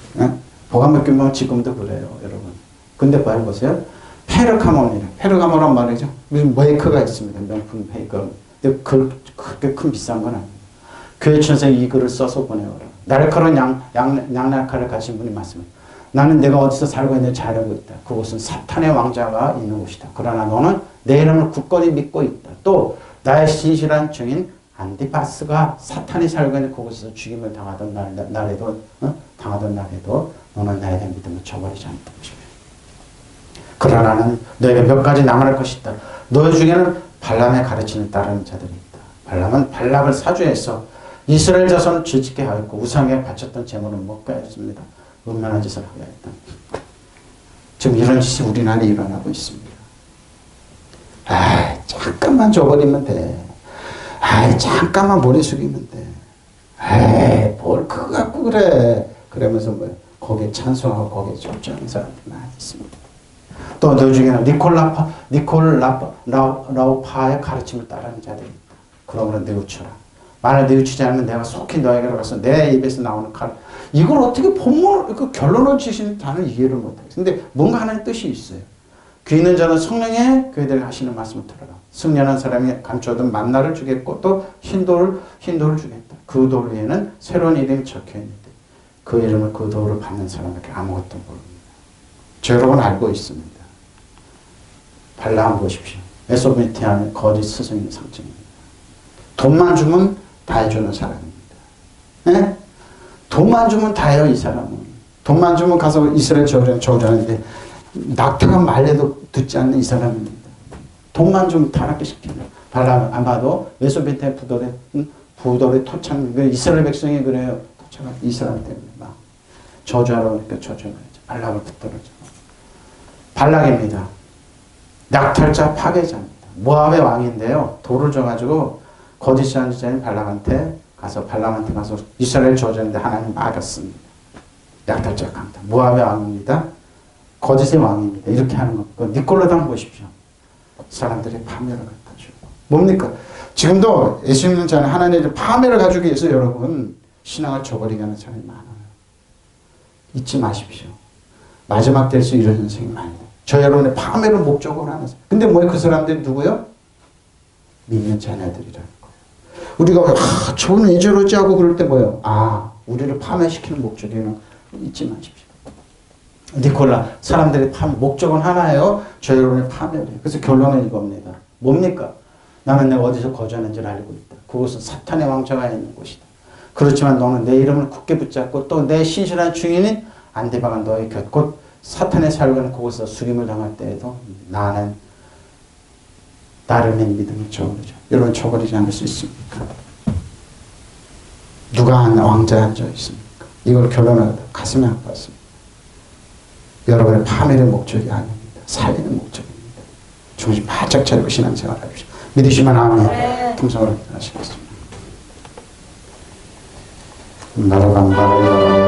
보감교회 지금도 그래요, 여러분. 근데 말 보세요. 페르가모입니다. 페르가모란 말이죠. 무슨 메이커가 있습니다. 명품 메이커. 근데 그렇게 큰 비싼 건 아니에요. 교회 천사에 이 글을 써서 보내오라. 날카로운 양날칼을 가진 분이 말씀해요. 나는 내가 어디서 살고 있는지 잘 알고 있다. 그곳은 사탄의 왕자가 있는 곳이다. 그러나 너는 내 이름을 굳건히 믿고 있다. 또 나의 신실한 증인 안디바스가 사탄이 살고 있는 그곳에서 죽임을 당하던 날에도 너는 나에 대한 믿음을 저버리지 않다. 그러나 나는 너에게 몇 가지 남아날 것이 있다. 너희 중에는 발람의 가르침을 따르는 자들이 있다. 발람은 발락을 사주해서 이스라엘 자손을 죄짓게 하였고 우상에 바쳤던 재물을 먹게 하였습니다. 음란한 짓을 하게 했다. 지금 이런 짓이 우리나라에 일어나고 있습니다. 잠깐만 줘버리면 돼. 잠깐만 머리 숙이면 돼. 뭘 그거 갖고 그래. 그러면서 뭐 거기에 찬송하고 거기에 쫓아오는 사람들이 많이 있습니다. 또 너 중에는 니콜라우파의 가르침을 따르는 자들이 있다. 그러므로 뉘우쳐라. 만일 뉘우치지 않으면 내가 속히 너에게로 가서 내 입에서 나오는 칼. 이걸 어떻게 그 결론을 지시는 다는 이해를 못하겠어요. 근데 뭔가 하나의 뜻이 있어요. 귀 있는 자는 성령의 교회들이 하시는 말씀을 들어라. 승리하는 사람이 감춰둔 만나를 주겠고 또 흰돌을 주겠다. 그 돌 위에는 새로운 이름이 적혀 있는데 그 이름을 그 돌을 받는 사람에게 아무것도 모릅니다. 저 여러분 알고 있습니다. 발람 보십시오. 메소포타미아의 거짓 스승의 상징입니다. 돈만 주면 다 해주는 사람입니다. 네? 돈만 주면 다 해요, 이 사람은. 돈만 주면 가서 이스라엘 저주하는데 낙타가 말려도 듣지 않는 이 사람입니다. 돈만 주면 타락게 시키는. 발람 안 봐도 메소포타미아 부돌의 토착, 이스라엘 백성이 그래요. 토착한 이 사람 때문에 막 저주하러 오니까 저주하죠. 발락을 붙들어줘. 발락입니다. 낙탈자 파괴자입니다. 모압의 왕인데요. 돌을 줘가지고 거짓 선지자인 발람한테 가서 이스라엘 저주하는데 하나님 막았습니다. 낙탈자 강타. 모압의 왕입니다. 거짓의 왕입니다. 이렇게 하는 거. 니콜라당 보십시오. 사람들이 파멸을 갖다 주고. 뭡니까? 지금도 예수 믿는 자는 하나님의 파멸을 가지고 위해서 여러분 신앙을 저버리게 하는 사람이 많아요. 잊지 마십시오. 마지막 때에서 이런 현상이 많이 돼요. 저 여러분의 파멸을 목적으로 하는 사람. 근데 뭐예요? 그 사람들이 누구요? 믿는 자녀들이라는 거예요. 우리가 저는 왜 저러지 하고 그럴 때 뭐예요? 우리를 파멸시키는 목적이면 잊지 마십시오. 니콜라 사람들의 목적은 하나예요. 저 여러분의 파멸이에요. 그래서 결론은 이겁니다. 뭡니까? 나는 내가 어디서 거주하는지를 알고 있다. 그곳은 사탄의 왕자가 있는 곳이다. 그렇지만 너는 내 이름을 굳게 붙잡고 또 내 신실한 증인인 안디바가 너의 곁 곧 사탄의 살고 있는 그곳에서 숙임을 당할 때에도 나는 나름의 믿음을 저버리죠. 여러분 저버리지 않을 수 있습니까? 누가 왕자에 앉아 있습니까? 이걸 결론하다 가슴이 아팠습니다. 여러분의 파멸의 목적이 아닙니다. 살리는 목적입니다. 정신 바짝 차리고 신앙생활 하십시오. 믿으시면 아멘. 통성으로 하시겠습니다. 나라방바라